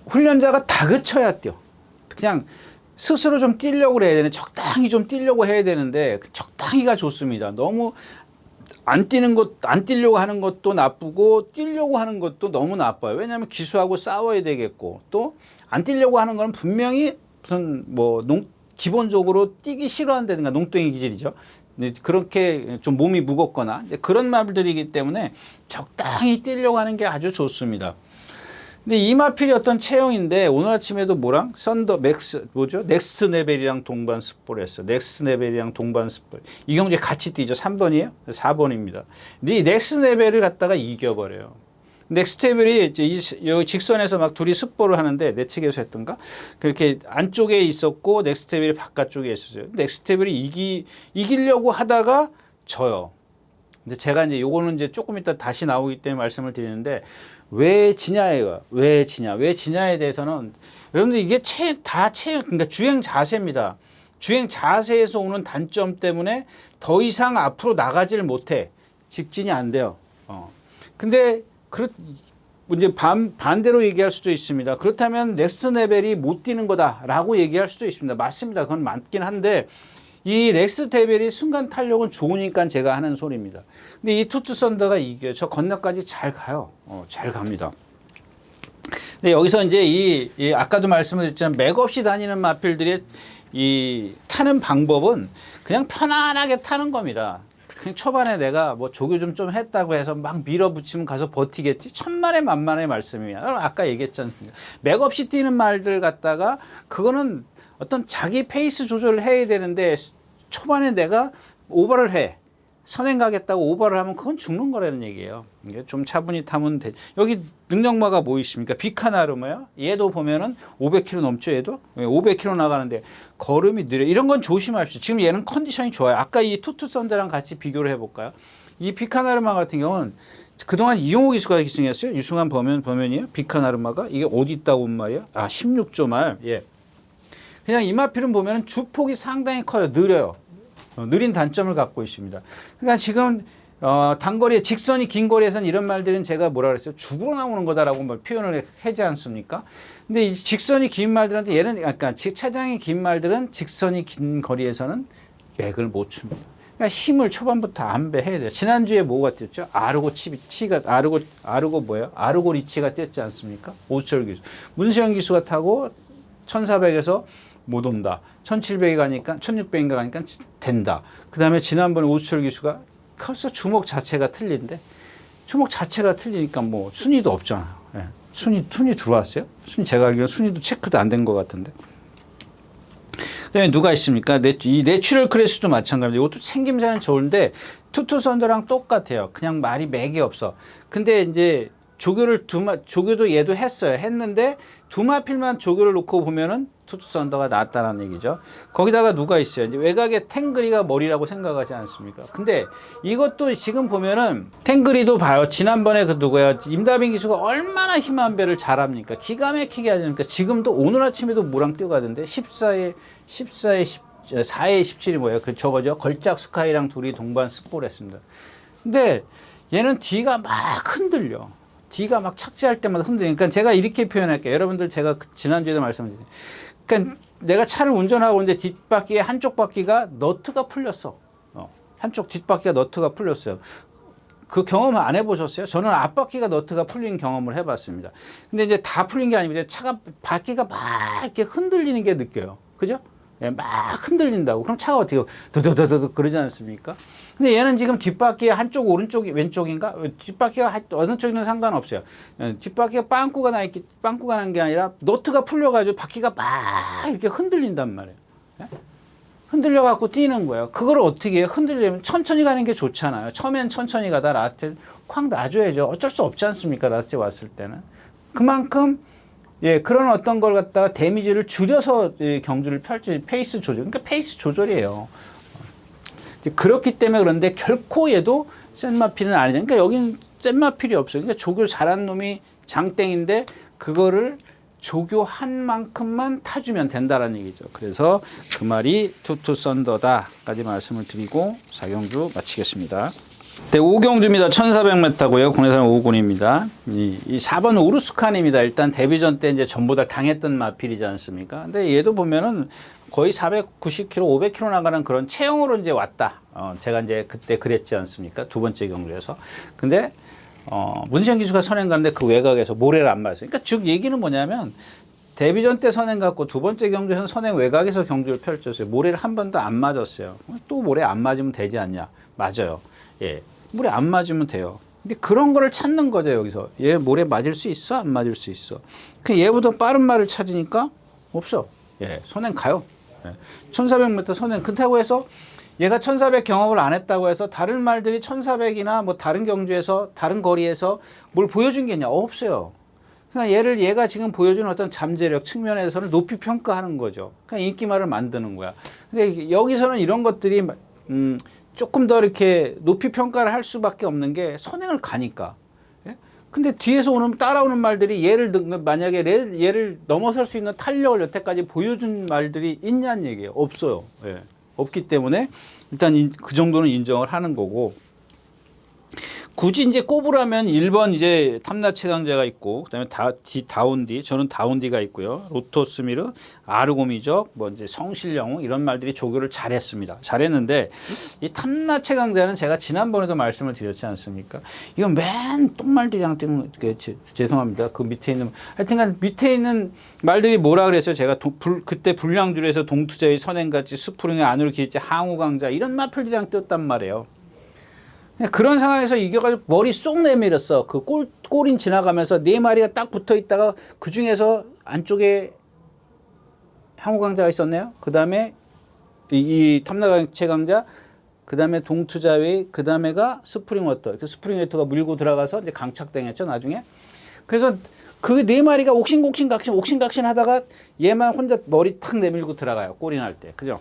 A: 훈련자가 다그쳐야 뛰어. 그냥 스스로 좀 뛰려고 해야 되는 적당히 좀 뛰려고 해야 되는데 적당히가 좋습니다. 너무 안 뛰려고 하는 것도 나쁘고 뛰려고 하는 것도 너무 나빠요. 왜냐하면 기수하고 싸워야 되겠고 또 안 뛰려고 하는 건 분명히 무슨 뭐 기본적으로 뛰기 싫어한다든가 농땡이 기질이죠. 그렇게 좀 몸이 무겁거나 그런 말들이기 때문에 적당히 뛰려고 하는 게 아주 좋습니다. 근데 이마필이 어떤 체형인데 오늘 아침에도 뭐랑 썬더 맥스 뭐죠? 넥스트 레벨이랑 동반 습보를 했어. 넥스트 레벨이랑 동반 습보. 이 경주에 같이 뛰죠. 3번이에요? 4번입니다. 근데 이 넥스트 레벨을 갖다가 이겨버려요. 넥스트 레벨이 이제 여기 직선에서 막 둘이 습보를 하는데 내 측에서 했던가? 그렇게 안쪽에 있었고 넥스트 레벨이 바깥쪽에 있었어요. 넥스트 레벨이 이기려고 하다가 져요. 근데 제가 이제 요거는 이제 조금 이따 다시 나오기 때문에 말씀을 드리는데 왜 지냐에 대해서는 여러분들 이게 그러니까 주행 자세입니다. 주행 자세에서 오는 단점 때문에 더 이상 앞으로 나가지를 못해. 직진이 안 돼요. 근데 이제 반대로 얘기할 수도 있습니다. 그렇다면 넥스트 레벨이 못 뛰는 거다라고 얘기할 수도 있습니다. 맞습니다. 그건 맞긴 한데 이 넥스트 레벨이 순간 탄력은 좋으니까 제가 하는 소리입니다. 근데 이 투투 썬더가 이겨요. 저 건너까지 잘 가요. 잘 갑니다. 근데 여기서 이제 이 아까도 말씀드렸지만 맥 없이 다니는 마필들의 이 타는 방법은 그냥 편안하게 타는 겁니다. 그냥 초반에 내가 뭐 조교 좀 했다고 해서 막 밀어붙이면 가서 버티겠지. 천만의 만만의 말씀이에요. 아까 얘기했지 않습니까? 맥 없이 뛰는 말들 갖다가 그거는 어떤 자기 페이스 조절을 해야 되는데 초반에 내가 오버를 해. 선행 가겠다고 오버를 하면 그건 죽는 거라는 얘기예요. 이게 좀 차분히 타면 돼. 여기 능력마가 뭐 있습니까? 비카나르마요. 얘도 보면은 500km 넘죠. 얘도 500km 나가는데 걸음이 느려. 이런 건 조심하십시오. 지금 얘는 컨디션이 좋아요. 아까 이 투투 썬더랑 같이 비교를 해볼까요? 이 비카나르마 같은 경우는 그동안 이용호 기수가 기승했어요. 유승환 범면이에요. 비카나르마가 이게 어디 있다고 온 말이야? 아 16.R. 예. 그냥 이마필은 보면은 주폭이 상당히 커요. 느려요. 느린 단점을 갖고 있습니다. 그러니까 지금 단거리에 직선이 긴 거리에서는 이런 말들은 제가 뭐라 그랬어요? 죽으러 나오는 거다라고 표현을 하지 않습니까? 근데 이 직선이 긴 말들한테 얘는 약간 차량이 긴 말들은 직선이 긴 거리에서는 맥을 못 춥니다. 그러니까 힘을 초반부터 안배해야 돼요. 지난주에 뭐가 뛰었죠? 아르고 뭐예요? 아르고 리치가 뛰었지 않습니까? 오수철 기수. 문세영 기수가 타고 1400에서 못 온다. 1700이 가니까 1600인가 가니까 된다. 그 다음에 지난번에 오수철 기수가 벌써 주먹 자체가 틀린데 주먹 자체가 틀리니까 뭐 순위도 없잖아요. 예. 순위 들어왔어요? 제가 알기로는 순위도 체크도 안 된 것 같은데. 그다음에 누가 있습니까? 이 내추럴 크래스도 마찬가지입니다. 이것도 생김새는 좋은데 투투 썬더랑 똑같아요. 그냥 말이 맥이 없어. 근데 이제 조교도 얘도 했는데 두 마필만 조교를 놓고 보면은 투투 썬더가 낫다라는 얘기죠. 거기다가 누가 있어요? 이제 외곽에 탱그리가 머리라고 생각하지 않습니까? 근데 이것도 지금 보면은 탱그리도 봐요. 지난번에 그 누구예요? 임다빈 기수가 얼마나 힘한 배를 잘합니까? 기가 막히게 하니까 지금도 오늘 아침에도 뭐랑 뛰어가던데 4에 17이 뭐예요? 그 저거죠. 걸작 스카이랑 둘이 동반 스포를 했습니다. 근데 얘는 뒤가 막 흔들려. 뒤가 막 착지할 때마다 흔들리니까 제가 이렇게 표현할게요. 여러분들 제가 지난주에도 말씀드렸어요. 그러니까 내가 차를 운전하고 있는데 뒷바퀴에 한쪽 바퀴가 너트가 풀렸어. 한쪽 뒷바퀴가 너트가 풀렸어요. 그 경험 안 해보셨어요? 저는 앞바퀴가 너트가 풀린 경험을 해봤습니다. 근데 이제 다 풀린 게 아니고 바퀴가 막 이렇게 흔들리는 게 느껴요. 그죠? 예, 막 흔들린다고. 그럼 차가 어떻게 드드드드 그러지 않습니까? 근데 얘는 지금 뒷바퀴에 한쪽 오른쪽이 왼쪽인가? 뒷바퀴가 어느 쪽이든 상관없어요. 뒷바퀴가 빵꾸가 난 게 아니라 너트가 풀려가지고 바퀴가 막 이렇게 흔들린단 말이에요. 예? 흔들려 갖고 뛰는 거예요. 그걸 어떻게 해요? 흔들리면 천천히 가는 게 좋잖아요. 처음엔 천천히 가다 라스트에 콱 놔줘야죠. 어쩔 수 없지 않습니까? 라스트에 왔을 때는. 그만큼 예, 그런 어떤 걸 갖다가 데미지를 줄여서 경주를 페이스 조절. 그러니까 페이스 조절이에요. 그렇기 때문에 그런데 결코 얘도 센 마필은 아니죠. 그러니까 여기는 센 마필이 없어요. 그러니까 조교 잘한 놈이 장땡인데 그거를 조교한 만큼만 타주면 된다라는 얘기죠. 그래서 그 말이 투투 썬더다까지 말씀을 드리고 4경주 마치겠습니다. 네, 5경주입니다. 1400m고요. 국내산 5군입니다. 이 4번 우루스칸입니다. 일단 데뷔전 때 이제 전부 다 당했던 마필이지 않습니까? 근데 얘도 보면은 거의 490km, 500km 나가는 그런 체형으로 이제 왔다. 제가 이제 그때 그랬지 않습니까? 두 번째 경주에서. 근데 문시영 기수가 선행 가는데 그 외곽에서 모래를 안 맞았어요. 그러니까 즉 얘기는 뭐냐면 데뷔전 때 선행 갖고 두 번째 경주에서는 선행 외곽에서 경주를 펼쳤어요. 모래를 한 번도 안 맞았어요. 또 모래 안 맞으면 되지 않냐? 맞아요. 예, 모래 안 맞으면 돼요. 근데 그런 거를 찾는 거죠. 여기서 얘 모래 맞을 수 있어? 안 맞을 수 있어? 그 얘보다 빠른 말을 찾으니까 없어. 예, 선행 가요. 예, 1400m 선행. 그렇다고 해서 얘가 1400 경험을 안 했다고 해서 다른 말들이 1400이나 뭐 다른 경주에서 다른 거리에서 뭘 보여준 게 있냐? 없어요. 그러니까 얘가 지금 보여주는 어떤 잠재력 측면에서는 높이 평가하는 거죠. 그냥 인기말을 만드는 거야. 근데 여기서는 이런 것들이 조금 더 이렇게 높이 평가를 할 수밖에 없는 게 선행을 가니까. 예? 근데 뒤에서 따라오는 말들이 만약에 얘를 넘어설 수 있는 탄력을 여태까지 보여준 말들이 있냐는 얘기예요. 없어요. 예. 없기 때문에 일단 그 정도는 인정을 하는 거고. 굳이 이제 꼽으라면 1번 이제 탐나 최강자가 있고, 그다음에 다운디, 저는 다운디가 있고요. 로토스미르, 아르고미적, 뭐 이제 성실영웅 이런 말들이 조교를 잘했습니다. 잘했는데 이 탐나 최강자는 제가 지난번에도 말씀을 드렸지 않습니까? 이건 맨 똥말들이랑 때문에 죄송합니다. 그 밑에 있는 하여튼간 밑에 있는 말들이 뭐라 그랬어요? 제가 그때 불량줄에서 동투자의 선행같이 스프링의 안으로 기지 항우강자 이런 마플들이랑 떴단 말이에요. 그런 상황에서 이겨가지고 머리 쏙 내밀었어. 그 골인 지나가면서 네 마리가 딱 붙어 있다가 그 중에서 안쪽에 항우강자가 있었네요. 그 다음에 이 탐나강 최강자 그다음에 동투자웨이, 그다음에가 스프링워터. 그 스프링워터가 물고 들어가서 이제 강착당했죠, 나중에. 그래서 그 네 마리가 옥신각신 하다가 얘만 혼자 머리 탁 내밀고 들어가요. 골이 날 때. 그죠?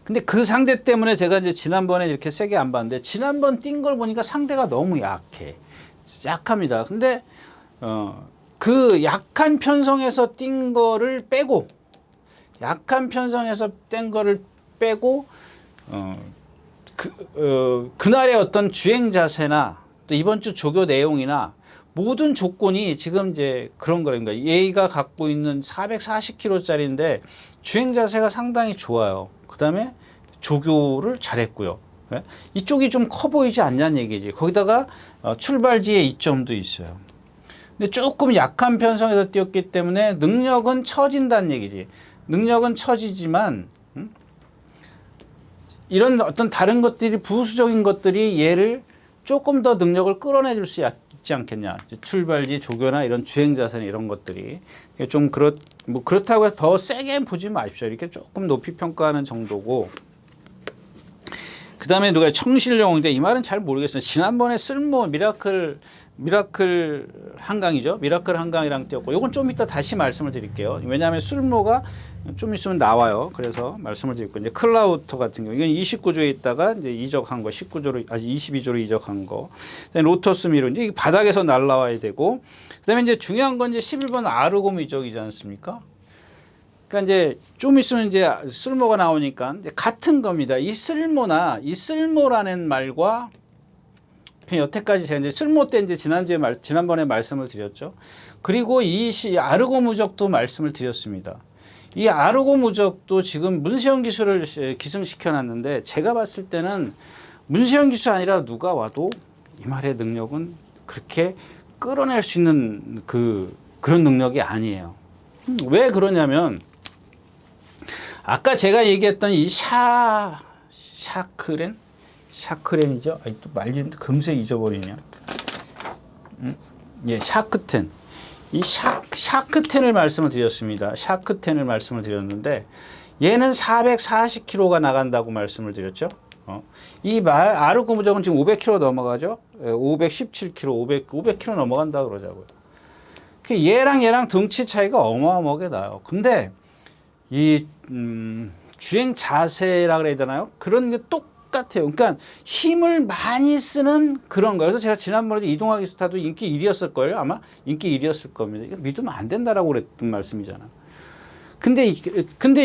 A: 근데 그 상대 때문에 제가 이제 지난번에 이렇게 세게 안 봤는데, 지난번 뛴 걸 보니까 상대가 너무 약해. 약합니다. 근데 그 약한 편성에서 뛴 거를 빼고, 그날의 어떤 주행 자세나 또 이번 주 조교 내용이나 모든 조건이 지금 이제 그런 거니까, 얘가 갖고 있는 440kg짜리인데 주행 자세가 상당히 좋아요. 그 다음에 조교를 잘했고요. 네? 이쪽이 좀 커 보이지 않냐는 얘기지. 거기다가 출발지에 이점도 있어요. 근데 조금 약한 편성에서 뛰었기 때문에 능력은 처진다는 얘기지. 능력은 처지지만 이런 어떤 다른 것들이, 부수적인 것들이 얘를 조금 더 능력을 끌어내줄 수 있지 않겠냐. 출발지, 조교나 이런 주행 자세나 이런 것들이 좀 그렇다고 해서 더 세게 보지 마십시오. 이렇게 조금 높이 평가하는 정도고. 그 다음에 누가 청실용인데, 이 말은 잘 모르겠어요. 지난번에 쓸모 미라클 한강이죠. 미라클 한강이랑 뛰었고, 요건 좀 이따 다시 말씀을 드릴게요. 왜냐하면 쓸모가 좀 있으면 나와요. 그래서 말씀을 드리고, 이제 클라우터 같은 경우, 이건 29조에 있다가 이제 이적한 거, 19조로, 아직 22조로 이적한 거. 그다음에 로터스 미로, 이제 바닥에서 날라와야 되고, 그다음에 이제 중요한 건 이제 11번 아르곰 이적이지 않습니까? 그러니까 이제 좀 있으면 이제 쓸모가 나오니까 이제 같은 겁니다. 이 쓸모라는 말과, 여태까지 제가 이제 쓸모 때 이제 지난번에 말씀을 드렸죠. 그리고 이 아르고 무적도 말씀을 드렸습니다. 이 아르고 무적도 지금 문세영 기술을 기승시켜 놨는데, 제가 봤을 때는 문세영 기술 아니라 누가 와도 이 말의 능력은 그렇게 끌어낼 수 있는 그런 능력이 아니에요. 왜 그러냐면, 아까 제가 얘기했던 이 샤크렌이죠. 또 말리는데 금세 잊어버리냐. 예, 샤크텐. 이 샤크텐을 말씀을 드렸습니다. 샤크텐을 말씀을 드렸는데, 얘는 440kg가 나간다고 말씀을 드렸죠. 이 아르고 무적은 지금 500kg 넘어가죠. 517kg, 500kg 넘어간다 그러자고요. 얘랑 덩치 차이가 어마어마하게 나요. 근데 이 주행 자세라 그래야 되나요? 그런 게 똑같아요. 그러니까 힘을 많이 쓰는 그런 거예요. 그래서 제가 지난번에 이동하기 스타도 인기 1위였을걸요. 아마 인기 1위였을 겁니다. 이거 믿으면 안 된다라고 그랬던 말씀이잖아. 근데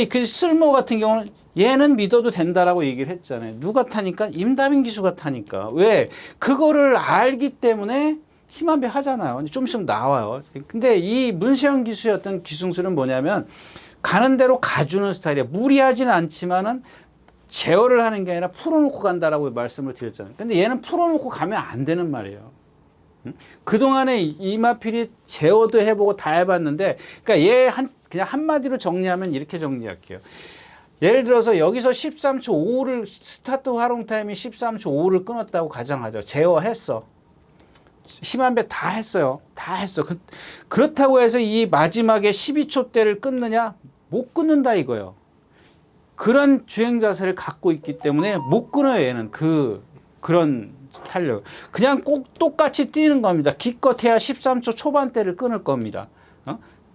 A: 그 쓸모 같은 경우는 얘는 믿어도 된다라고 얘기를 했잖아요. 누가 타니까? 임다빈 기수가 타니까. 왜? 그거를 알기 때문에 힘한배 하잖아요. 좀 있으면 나와요. 근데 이 문세영 기수의 어떤 기승술은 뭐냐면, 가는 대로 가주는 스타일이에요. 무리하지는 않지만은 제어를 하는 게 아니라 풀어놓고 간다라고 말씀을 드렸잖아요. 근데 얘는 풀어놓고 가면 안 되는 말이에요. 그동안에 이마필이 제어도 해보고 다 해봤는데, 그러니까 그냥 한마디로 정리하면 이렇게 정리할게요. 예를 들어서 여기서 13초 5를, 스타트 활용 타임이 13초 5를 끊었다고 가정하죠. 제어했어. 힘한 배 다 했어요. 다 했어. 그렇다고 해서 이 마지막에 12초대를 끊느냐? 못 끊는다 이거예요. 그런 주행 자세를 갖고 있기 때문에 못 끊어요, 얘는. 그런 탄력. 그냥 꼭 똑같이 뛰는 겁니다. 기껏해야 13초 초반대를 끊을 겁니다.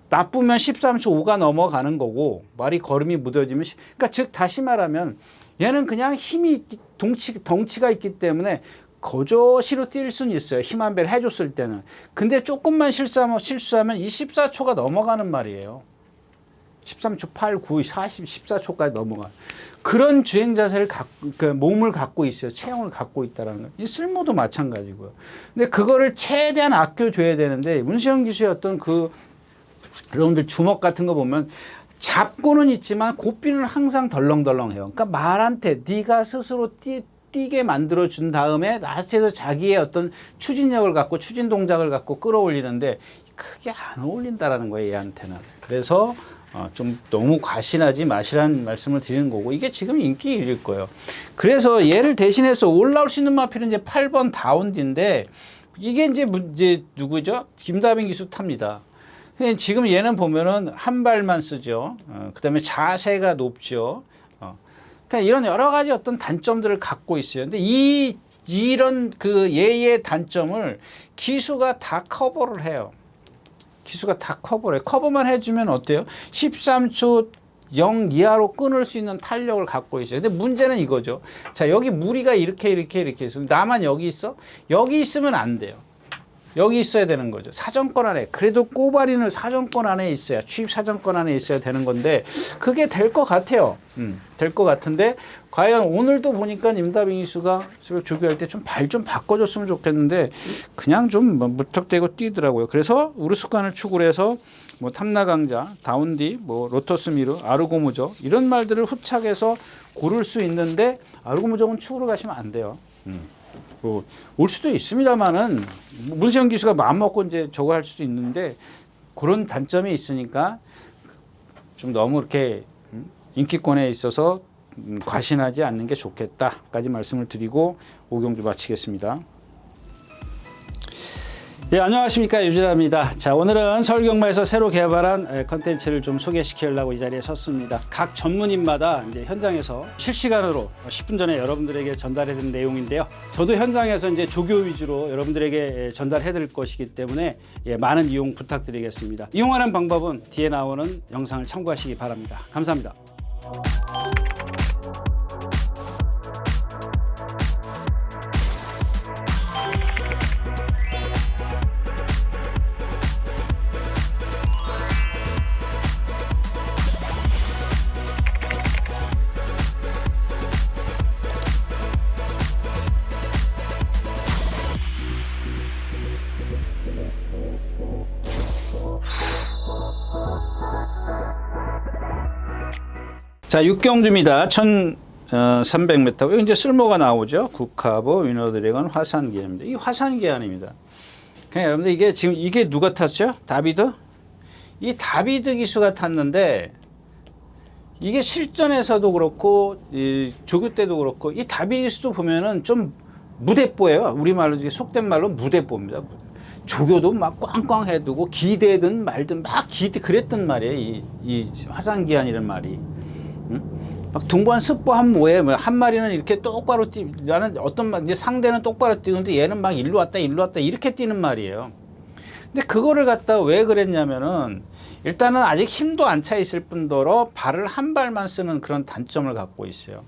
A: 나쁘면 13초 5가 넘어가는 거고, 말이 걸음이 무뎌지면, 그러니까 즉 다시 말하면 얘는 그냥 덩치가 있기 때문에 거저시로 뛸 수는 있어요. 힘 한 배를 해줬을 때는. 근데 조금만 실수하면 이 14초가 넘어가는 말이에요. 13초 8, 9, 40, 14초까지 넘어가. 그런 주행 자세를 몸을 갖고 있어요. 체형을 갖고 있다는 거. 이 쓸모도 마찬가지고요. 근데 그거를 최대한 아껴줘야 되는데, 문세영 기수의 어떤 여러분들 주먹 같은 거 보면 잡고는 있지만 고삐는 항상 덜렁덜렁해요. 그러니까 말한테 네가 스스로 뛰게 만들어 준 다음에 라스트에서 자기의 어떤 추진력을 갖고 추진 동작을 갖고 끌어올리는데, 크게 안 어울린다라는 거예요, 얘한테는. 그래서 좀 너무 과신하지 마시라는 말씀을 드리는 거고, 이게 지금 인기 1위일 거예요. 그래서 얘를 대신해서 올라올 수 있는 마필은 이제 8번 다운디인데, 이게 이제 누구죠? 김다빈 기수 탑니다. 지금 얘는 보면은 한 발만 쓰죠. 그 다음에 자세가 높죠. 그러니까 이런 여러 가지 어떤 단점들을 갖고 있어요. 근데 이런 그 얘의 단점을 기수가 다 커버를 해요. 기수가 다 커버를 해요. 커버만 해주면 어때요? 13초 0 이하로 끊을 수 있는 탄력을 갖고 있어요. 근데 문제는 이거죠. 자, 여기 무리가 이렇게 있어. 나만 여기 있어? 여기 있으면 안 돼요. 여기 있어야 되는 거죠. 사정권 안에. 그래도 꼬바리는 사정권 안에 있어야, 취입 사정권 안에 있어야 되는 건데, 그게 될 것 같아요. 될 것 같은데, 과연 오늘도 보니까 임다빙 기수가 조교할 때 좀 발 좀 바꿔줬으면 좋겠는데, 그냥 좀 무턱대고 뛰더라고요. 그래서 우르스칸을 축으로 해서, 뭐 탐나강자, 다운디, 뭐 로터스미르, 아르고무적, 이런 말들을 후착해서 고를 수 있는데, 아르고무적은 축으로 가시면 안 돼요. 올 수도 있습니다만은 문세영 기수가 마음 먹고 이제 저거 할 수도 있는데 그런 단점이 있으니까 좀 너무 이렇게 인기권에 있어서 과신하지 않는 게 좋겠다까지 말씀을 드리고 5경주 마치겠습니다. 예, 안녕하십니까, 유진아입니다. 자, 오늘은 서울경마에서 새로 개발한 컨텐츠를 좀 소개시키려고 이 자리에 섰습니다. 각 전문인마다 이제 현장에서 실시간으로 10분 전에 여러분들에게 전달해드린 내용인데요. 저도 현장에서 이제 조교 위주로 여러분들에게 전달해드릴 것이기 때문에 많은 이용 부탁드리겠습니다. 이용하는 방법은 뒤에 나오는 영상을 참고하시기 바랍니다. 감사합니다. 자, 6경주입니다. 1300m. 여기 이제 쓸모가 나오죠. 국카보, 위너드래곤, 화산기안입니다. 이 화산기안입니다. 그냥 여러분들 이게 지금 이게 누가 탔죠? 다비드? 이 다비드 기수가 탔는데 이게 실전에서도 그렇고 이 조교 때도 그렇고 이 다비드 기수도 보면은 좀 무대뽀예요. 우리말로 속된 말로 무대뽀입니다. 조교도 막 꽝꽝 해두고 기대든 말든 막 그랬단 말이에요. 이 화산기안이라는 말이. 막 둥반 습보한 모에 한 마리는 이렇게 똑바로 나는 이제 상대는 똑바로 뛰는데 얘는 막 일로 왔다 이렇게 뛰는 말이에요. 근데 그거를 갖다 왜 그랬냐면은 일단은 아직 힘도 안 차 있을 뿐더러 발을 한 발만 쓰는 그런 단점을 갖고 있어요.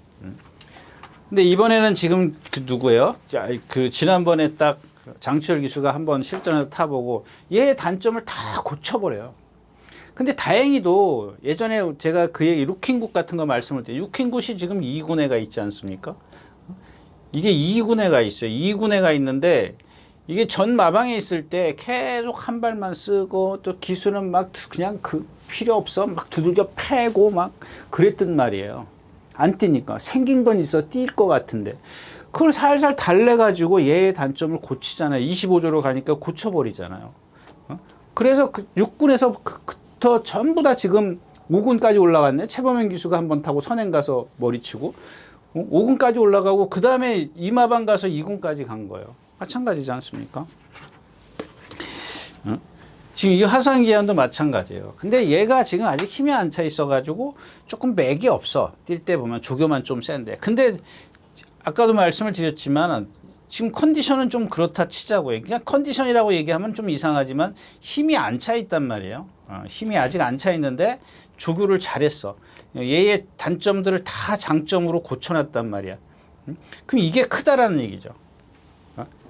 A: 근데 이번에는 지금 그 누구예요? 그 지난번에 딱 장치열 기수가 한번 실전에서 타보고 얘의 단점을 다 고쳐버려요. 근데 다행히도 예전에 제가 그 얘기 루킹굿 같은 거 말씀을 드려요. 루킹굿이 지금 2군에가 있지 않습니까? 이게 2군에가 있어요. 2군에가 있는데 이게 전 마방에 있을 때 계속 한 발만 쓰고 또 기수는 막 그냥 필요 없어 막 두들겨 패고 막 그랬단 말이에요. 안 뛰니까 생긴 건 있어 뛸 것 같은데 그걸 살살 달래가지고 얘의 단점을 고치잖아요. 25조로 가니까 고쳐버리잖아요. 그래서 6군에서 전부 다 지금 5군까지 올라갔네. 최범현 기수가 한번 타고 선행 가서 머리치고 5군까지 올라가고 그 다음에 이마방 가서 2군까지 간 거예요. 마찬가지지 않습니까? 지금 이 화산기안도 마찬가지예요. 근데 얘가 지금 아직 힘이 안 차 있어가지고 조금 맥이 없어. 뛸 때 보면 조교만 좀 센데. 근데 아까도 말씀을 드렸지만 지금 컨디션은 좀 그렇다 치자고요. 그냥 컨디션이라고 얘기하면 좀 이상하지만 힘이 안 차 있단 말이에요. 힘이 아직 안 차 있는데 조교를 잘했어. 얘의 단점들을 다 장점으로 고쳐놨단 말이야. 그럼 이게 크다라는 얘기죠.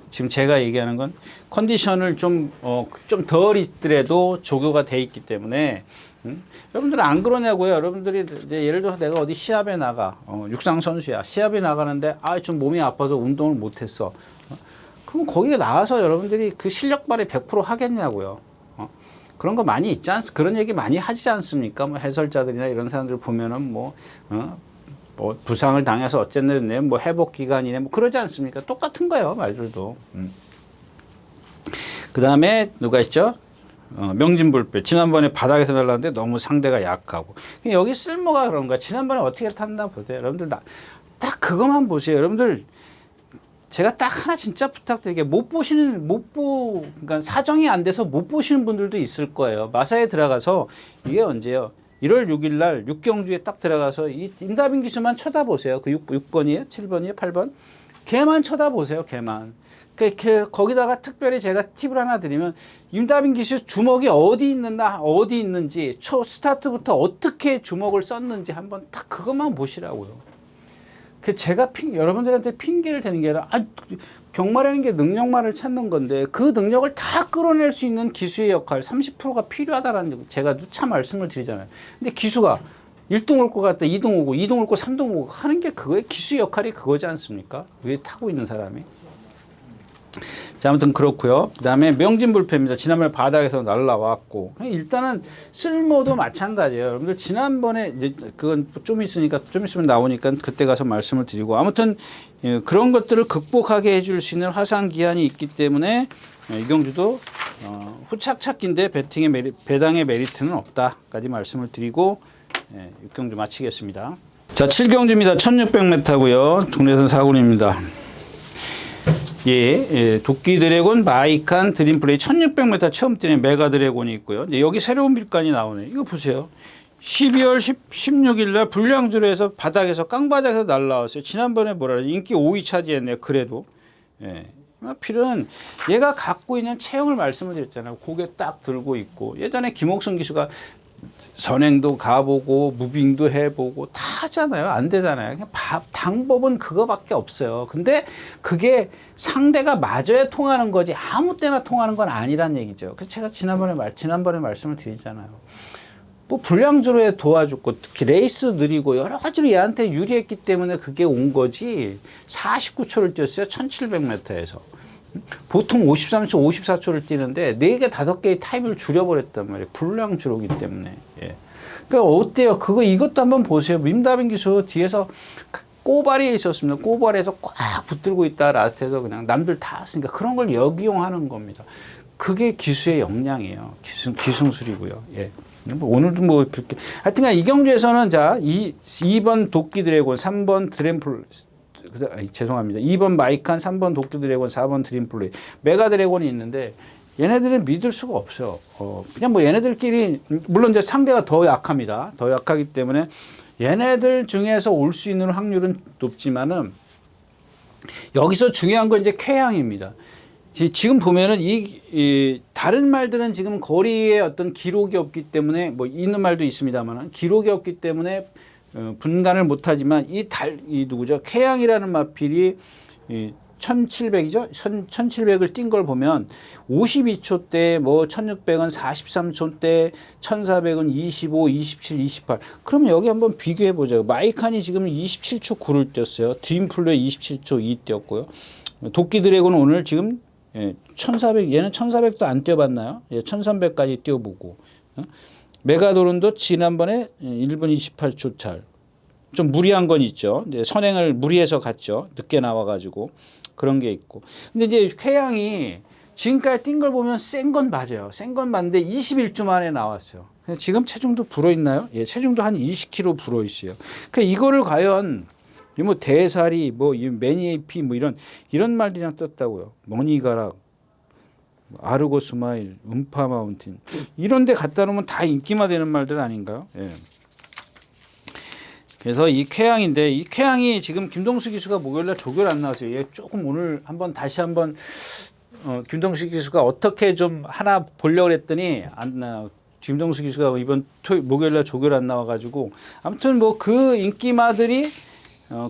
A: 지금 제가 얘기하는 건 컨디션을 좀 덜 있더라도 조교가 돼 있기 때문에 여러분들은 안 그러냐고요. 여러분들이 예를 들어서 내가 어디 시합에 나가 육상 선수야. 시합에 나가는데 좀 몸이 아파서 운동을 못했어. 그럼 거기에 나와서 여러분들이 그 실력 발휘 100% 하겠냐고요. 그런 거 많이 있지 그런 얘기 많이 하지 않습니까? 뭐 해설자들이나 이런 사람들 보면은 뭐 부상을 당해서 어쨌네, 뭐 회복 기간이네, 뭐 그러지 않습니까? 똑같은 거예요, 말들도. 그 다음에 누가 있죠? 명진불배. 지난번에 바닥에서 날랐는데 너무 상대가 약하고. 여기 쓸모가 그런가? 지난번에 어떻게 탔나 보세요. 여러분들 딱 그것만 보세요. 여러분들 제가 딱 하나 진짜 부탁드릴게요. 그러니까 사정이 안 돼서 못 보시는 분들도 있을 거예요. 마사에 들어가서 이게 언제요? 1월 6일 날 6경주에 딱 들어가서 이 임다빈 기수만 쳐다보세요. 그 6번이에요? 7번이에요? 8번? 걔만 쳐다보세요. 걔만. 거기다가 특별히 제가 팁을 하나 드리면 임다빈 기수 주먹이 어디 있는지 초 스타트부터 어떻게 주먹을 썼는지 한번 딱 그것만 보시라고요. 제가 여러분들한테 핑계를 대는 게 아니라 경마라는 게 능력만을 찾는 건데 그 능력을 다 끌어낼 수 있는 기수의 역할 30%가 필요하다라는 제가 누차 말씀을 드리잖아요. 근데 기수가 1등 올 것 같다, 2등 오고 2등 올 거 3등 오고 하는 게 그거의 기수의 역할이 그거지 않습니까? 위에 타고 있는 사람이. 자, 아무튼 그렇고요. 그다음에 명진불패입니다. 지난번에 바닥에서 날라왔고 일단은 쓸모도 마찬가지예요. 여러분들 지난번에 이제 그건 좀 있으면 나오니까 그때 가서 말씀을 드리고 아무튼 그런 것들을 극복하게 해줄 수 있는 화상 기한이 있기 때문에 이경주도 후착 찾기인데 배당의 메리트는 없다까지 말씀을 드리고 6경주 마치겠습니다. 자, 7경주입니다. 1600m고요. 국내선 4군입니다. 도끼 드래곤, 마이칸, 드림플레이 1600m 처음 뛰는 메가 드래곤이 있고요. 여기 새로운 밀간이 나오네. 이거 보세요. 12월 16일 날 불량주로 해서 깡바닥에서 날라왔어요. 지난번에 인기 5위 차지했네요. 그래도. 필은 얘가 갖고 있는 체형을 말씀을 드렸잖아요. 고개 딱 들고 있고. 예전에 김옥성 기수가 선행도 가보고 무빙도 해보고 다 하잖아요. 안 되잖아요. 그냥 방법은 그거밖에 없어요. 근데 그게 상대가 맞아야 통하는 거지 아무 때나 통하는 건 아니란 얘기죠. 그래서 제가 지난번에 말씀을 드리잖아요. 뭐 불량주로에 도와줬고 특히 레이스 느리고 여러 가지로 얘한테 유리했기 때문에 그게 온 거지. 49초를 뛰었어요. 1700m에서. 보통 53초, 54초를 뛰는데 4개, 5개의 타임을 줄여버렸단 말이에요. 불량주로기 때문에. 그러니까 어때요? 이것도 한번 보세요. 임다빈 기수 뒤에서 꼬발이 있었습니다. 꼬발에서 꽉 붙들고 있다. 라스트에서 그냥 남들 다 했으니까 그런 걸 역이용하는 겁니다. 그게 기수의 역량이에요. 기승술이고요. 오늘도 뭐 그렇게 하여튼간 이경주에서는 자 2번 도끼 드래곤, 3번 드램플 죄송합니다. 2번 마이칸, 3번 도끼 드래곤, 4번 드림플레이. 메가 드래곤이 있는데 얘네들은 믿을 수가 없어요. 그냥 뭐 얘네들끼리 물론 이제 상대가 더 약합니다. 더 약하기 때문에 얘네들 중에서 올 수 있는 확률은 높지만은 여기서 중요한 건 이제 쾌양입니다. 지금 보면은 이 다른 말들은 지금 거리에 어떤 기록이 없기 때문에 뭐 있는 말도 있습니다만 기록이 없기 때문에 분간을 못하지만 이 누구죠? 쾌양이라는 마필이 1700이죠? 1700을 뛴 걸 보면 52초 때, 뭐 1600은 43초 때, 1400은 25, 27, 28. 그러면 여기 한번 비교해 보자고. 마이칸이 지금 27초 9를 뛰었어요. 드림플레이 27초 2 뛰었고요. 도끼 드래곤은 오늘 지금 1400, 얘는 1400도 안 뛰어봤나요? 1300까지 뛰어보고. 메가도론도 지난번에 1분 28초 찰. 좀 무리한 건 있죠. 이제 선행을 무리해서 갔죠. 늦게 나와가지고. 그런 게 있고. 근데 이제 쾌양이 지금까지 뛴 걸 보면 센 건 맞아요. 센 건 맞는데 21주 만에 나왔어요. 지금 체중도 불어있나요? 체중도 한 20kg 불어있어요. 그러니까 이거를 과연 뭐 대사리, 뭐 매니에이피 뭐 이런 말들이랑 떴다고요. 머니가락. 아르고 스마일, 음파 마운틴 이런 데 갖다 놓으면 다 인기만 되는 말들 아닌가요? 그래서 이 쾌양인데 이 쾌양이 지금 김동수 기수가 목요일날 조교를 안 나왔어요. 얘 조금 오늘 다시 한번 김동수 기수가 어떻게 좀 하나 보려고 했더니 김동수 기수가 이번 목요일날 조교를 안 나와가지고 아무튼 뭐 그 인기마들이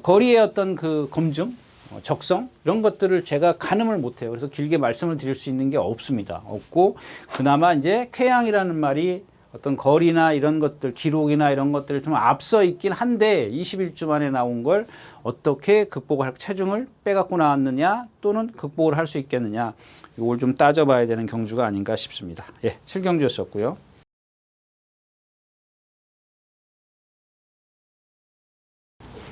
A: 거리의 어떤 그 검증 적성 이런 것들을 제가 가늠을 못해요. 그래서 길게 말씀을 드릴 수 있는 게 없고 그나마 이제 쾌양이라는 말이 어떤 거리나 이런 것들 기록이나 이런 것들을 좀 앞서 있긴 한데 21주 만에 나온 걸 어떻게 극복을 체중을 빼갖고 나왔느냐 또는 극복을 할 수 있겠느냐 이걸 좀 따져봐야 되는 경주가 아닌가 싶습니다. 7경주였었고요.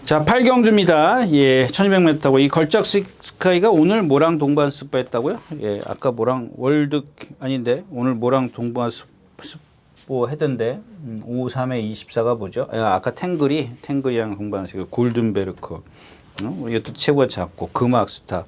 A: 자, 8경주입니다. 1200m고 이 걸작 스카이가 오늘 모랑 동반 스포했다고요? 아까 모랑 월드 아닌데 오늘 모랑 동반 스포 했던데 53에 24가 뭐죠? 아까 탱글이랑 동반 스포 골든베르커. 이것도 최고가 작고 금악스타.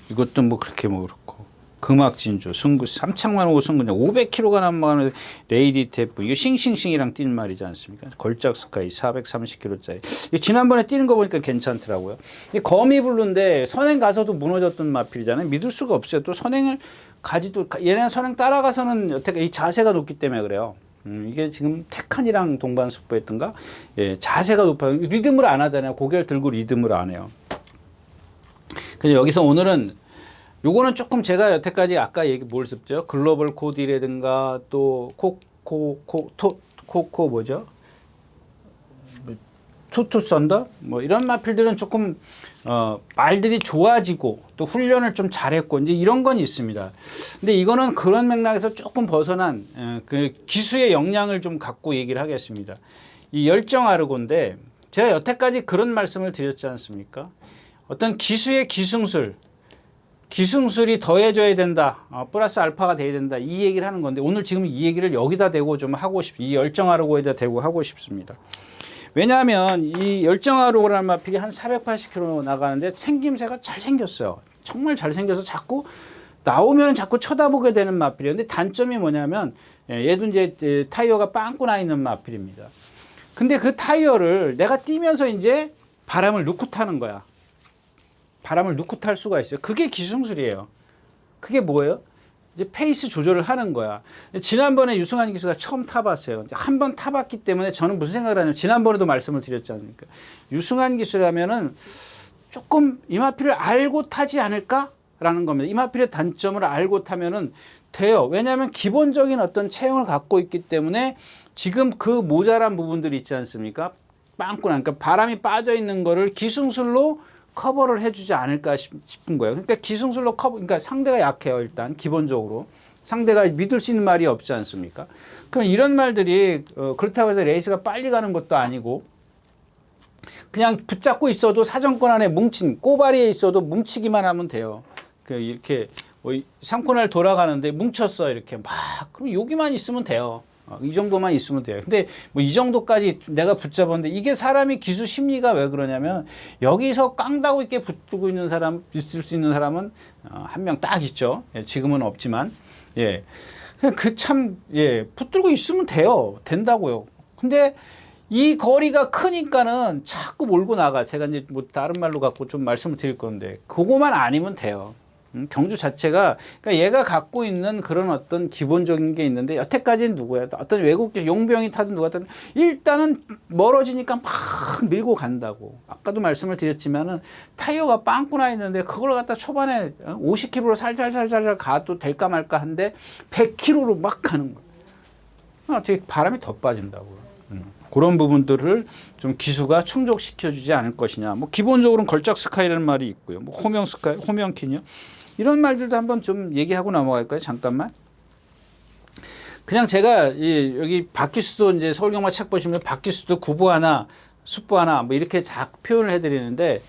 A: 이것도 뭐 그렇게 뭐 그렇고. 금악진주, 승구, 삼창만호 승구장 500km가 넘어가는 레이디 태프 이거 싱싱싱이랑 뛴 말이지 않습니까? 걸작 스카이 430km짜리. 지난번에 뛰는 거 보니까 괜찮더라고요. 이 거미블루인데 선행 가서도 무너졌던 마필이잖아요. 믿을 수가 없어요. 또 선행을 가지도 얘네는 선행 따라가서는 여태까지 이 자세가 높기 때문에 그래요. 이게 지금 테칸이랑 동반숙보했던가 예, 자세가 높아요. 리듬을 안 하잖아요. 고개를 들고 리듬을 안 해요. 그래서 여기서 오늘은 요거는 조금 제가 여태까지 아까 얘기 뭘 썼죠? 글로벌 코디라든가 또 코코 뭐죠? 투투 썬더 뭐 이런 마필들은 조금 말들이 좋아지고 또 훈련을 좀 잘했고 이제 이런 건 있습니다. 근데 이거는 그런 맥락에서 조금 벗어난 그 기수의 역량을 좀 갖고 얘기를 하겠습니다. 이 열정 아르고인데 제가 여태까지 그런 말씀을 드렸지 않습니까? 어떤 기수의 기승술이 더해져야 된다. 플러스 알파가 돼야 된다. 이 얘기를 하는 건데 오늘 지금 이 얘기를 여기다 대고 좀 하고 이 열정아르고에다 대고 하고 싶습니다. 왜냐하면 이 열정아르고라는 마필이 한 480km 나가는데 생김새가 잘생겼어요. 정말 잘생겨서 자꾸 나오면 자꾸 쳐다보게 되는 마필이에요. 근데 단점이 뭐냐면 얘도 이제 타이어가 빵꾸 나 있는 마필입니다. 근데 그 타이어를 내가 뛰면서 이제 바람을 넣고 타는 거야. 바람을 넣고 탈 수가 있어요. 그게 기승술이에요. 그게 뭐예요? 이제 페이스 조절을 하는 거야. 지난번에 유승환 기수가 처음 타봤어요. 한 번 타봤기 때문에 저는 무슨 생각을 하냐면 지난번에도 말씀을 드렸지 않습니까? 유승환 기수라면은 조금 이마필을 알고 타지 않을까라는 겁니다. 이마필의 단점을 알고 타면은 돼요. 왜냐하면 기본적인 어떤 체형을 갖고 있기 때문에 지금 그 모자란 부분들이 있지 않습니까? 빵꾸나 그러니까 바람이 빠져 있는 거를 기승술로 커버를 해주지 않을까 싶은 거예요. 그러니까 기승술로 그러니까 상대가 약해요. 일단 기본적으로 상대가 믿을 수 있는 말이 없지 않습니까? 그럼 이런 말들이 그렇다고 해서 레이스가 빨리 가는 것도 아니고 그냥 붙잡고 있어도 사정권 안에 뭉친 꼬바리에 있어도 뭉치기만 하면 돼요. 이렇게 뭐 3코너를 돌아가는데 뭉쳤어 이렇게 막 그럼 여기만 있으면 돼요. 이 정도만 있으면 돼요. 근데 뭐 이 정도까지 내가 붙잡았는데 이게 사람이 기수 심리가 왜 그러냐면 여기서 깡다고 이렇게 붙고 있는 사람, 있을 수 있는 사람은 한 명 딱 있죠. 예, 지금은 없지만 예, 그냥 붙들고 있으면 돼요. 된다고요. 근데 이 거리가 크니까는 자꾸 몰고 나가. 제가 이제 뭐 다른 말로 갖고 좀 말씀을 드릴 건데 그거만 아니면 돼요. 경주 자체가 그러니까 얘가 갖고 있는 그런 어떤 기본적인 게 있는데 여태까지는 누구야? 어떤 외국 용병이 타든 누가 타든 일단은 멀어지니까 막 밀고 간다고. 아까도 말씀을 드렸지만은 타이어가 빵꾸 나 있는데 그걸 갖다 초반에 50km로 살살살살 가도 될까 말까 한데 100km로 막 가는 거야. 어떻게 바람이 더 빠진다고요. 그런 부분들을 좀 기수가 충족시켜주지 않을 것이냐. 뭐 기본적으로는 걸작 스카이라는 말이 있고요. 뭐 호명 스카이, 호명키요. 이런 말들도 한번 좀 얘기하고 넘어갈까요? 잠깐만. 그냥 제가 여기 박기수도 이제 서울경마 책 보시면 박기수도 구보 하나, 숫보 하나 뭐 이렇게 작 표현을 해드리는데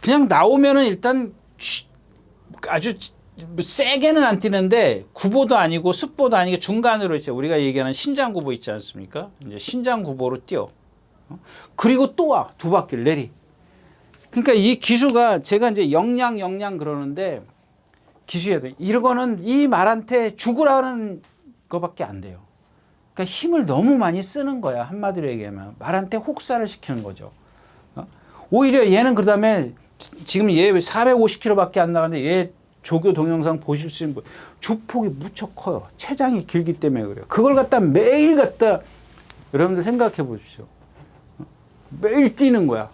A: 그냥 나오면은 일단 아주 세게는 안 뛰는데 구보도 아니고 숫보도 아니고 중간으로 있죠. 우리가 얘기하는 신장 구보 있지 않습니까? 이제 신장 구보로 뛰어. 그리고 또 와. 두 바퀴를 내리. 그러니까 이 기수가 제가 이제 역량 그러는데 기수해야 돼. 이거는 이 말한테 죽으라는 거밖에 안 돼요. 그러니까 힘을 너무 많이 쓰는 거야. 한마디로 얘기하면 말한테 혹사를 시키는 거죠. 오히려 얘는 그다음에 지금 얘 450km밖에 안 나가는데 얘 조교 동영상 보실 수 있는 주폭이 무척 커요. 체장이 길기 때문에 그래요. 그걸 갖다 매일 갖다 여러분들 생각해 보십시오. 매일 뛰는 거야.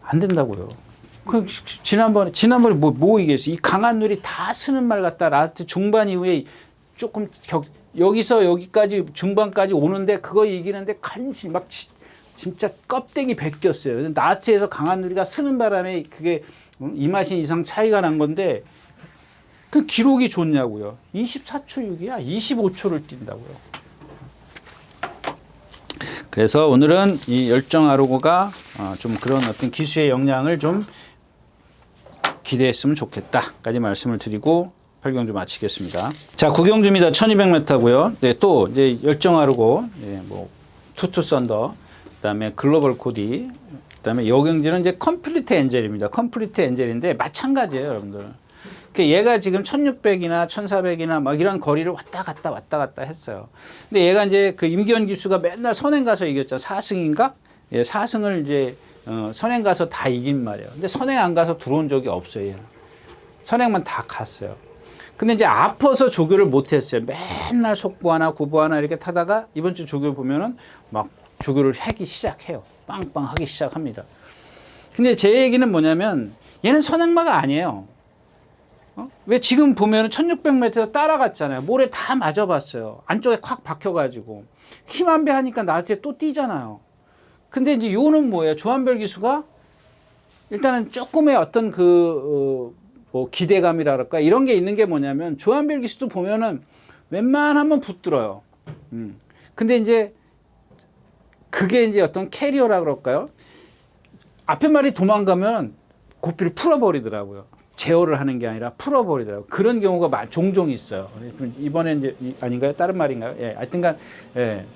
A: 안 된다고요. 지난번에 뭐 얘기했어요. 이 강한 누리 다 쓰는 말 같다. 라스트 중반 이후에 조금 여기서 여기까지 중반까지 오는데 그거 이기는데 간신히 막 진짜 껍데기 벗겼어요. 나스에서 강한 누리가 쓰는 바람에 그게 이마신 이상 차이가 난 건데 그 기록이 좋냐고요. 24초 6이야. 25초를 뛴다고요. 그래서 오늘은 이 열정 아르고가 좀 그런 어떤 기수의 역량을 좀 기대했으면 좋겠다까지 말씀을 드리고 8경주 마치겠습니다. 자, 9경주입니다. 1200m고요. 네, 또 이제 열정 아르고, 네, 뭐 투투 썬더, 그다음에 글로벌 코디, 그다음에 여경주는 이제 컴플리트 엔젤입니다. 컴플리트 엔젤인데 마찬가지예요, 여러분들. 그 얘가 지금 1600이나 1400이나 막 이런 거리를 왔다 갔다 했어요. 근데 얘가 이제 그 임기현 기수가 맨날 선행 가서 이겼잖아. 4승인가? 예, 4승을 이제 선행 가서 다 이긴 말이에요. 근데 선행 안 가서 들어온 적이 없어요. 얘는. 선행만 다 갔어요. 근데 이제 아파서 조교를 못 했어요. 맨날 속보 하나 구보 하나 이렇게 타다가 이번 주 조교 보면은 막 조교를 하기 시작해요. 빵빵 하기 시작합니다. 근데 제 얘기는 뭐냐면 얘는 선행마가 아니에요. 왜 지금 보면은 1600m에서 따라갔잖아요. 모래 다 맞아봤어요. 안쪽에 콱 박혀가지고 힘 안 배 하니까 나한테 또 뛰잖아요. 근데 이제 요는 뭐예요? 조한별 기수가 일단은 조금의 어떤 뭐 기대감이랄까 이런 게 있는 게 뭐냐면 조한별 기수도 보면은 웬만하면 붙들어요. 근데 이제 그게 이제 어떤 캐리어라 그럴까요? 앞에 말이 도망가면 고삐를 풀어버리더라고요. 제어를 하는 게 아니라 풀어버리더라고요. 그런 경우가 종종 있어요. 이번에 이제 아닌가요? 다른 말인가요? 예, 하여튼간 예.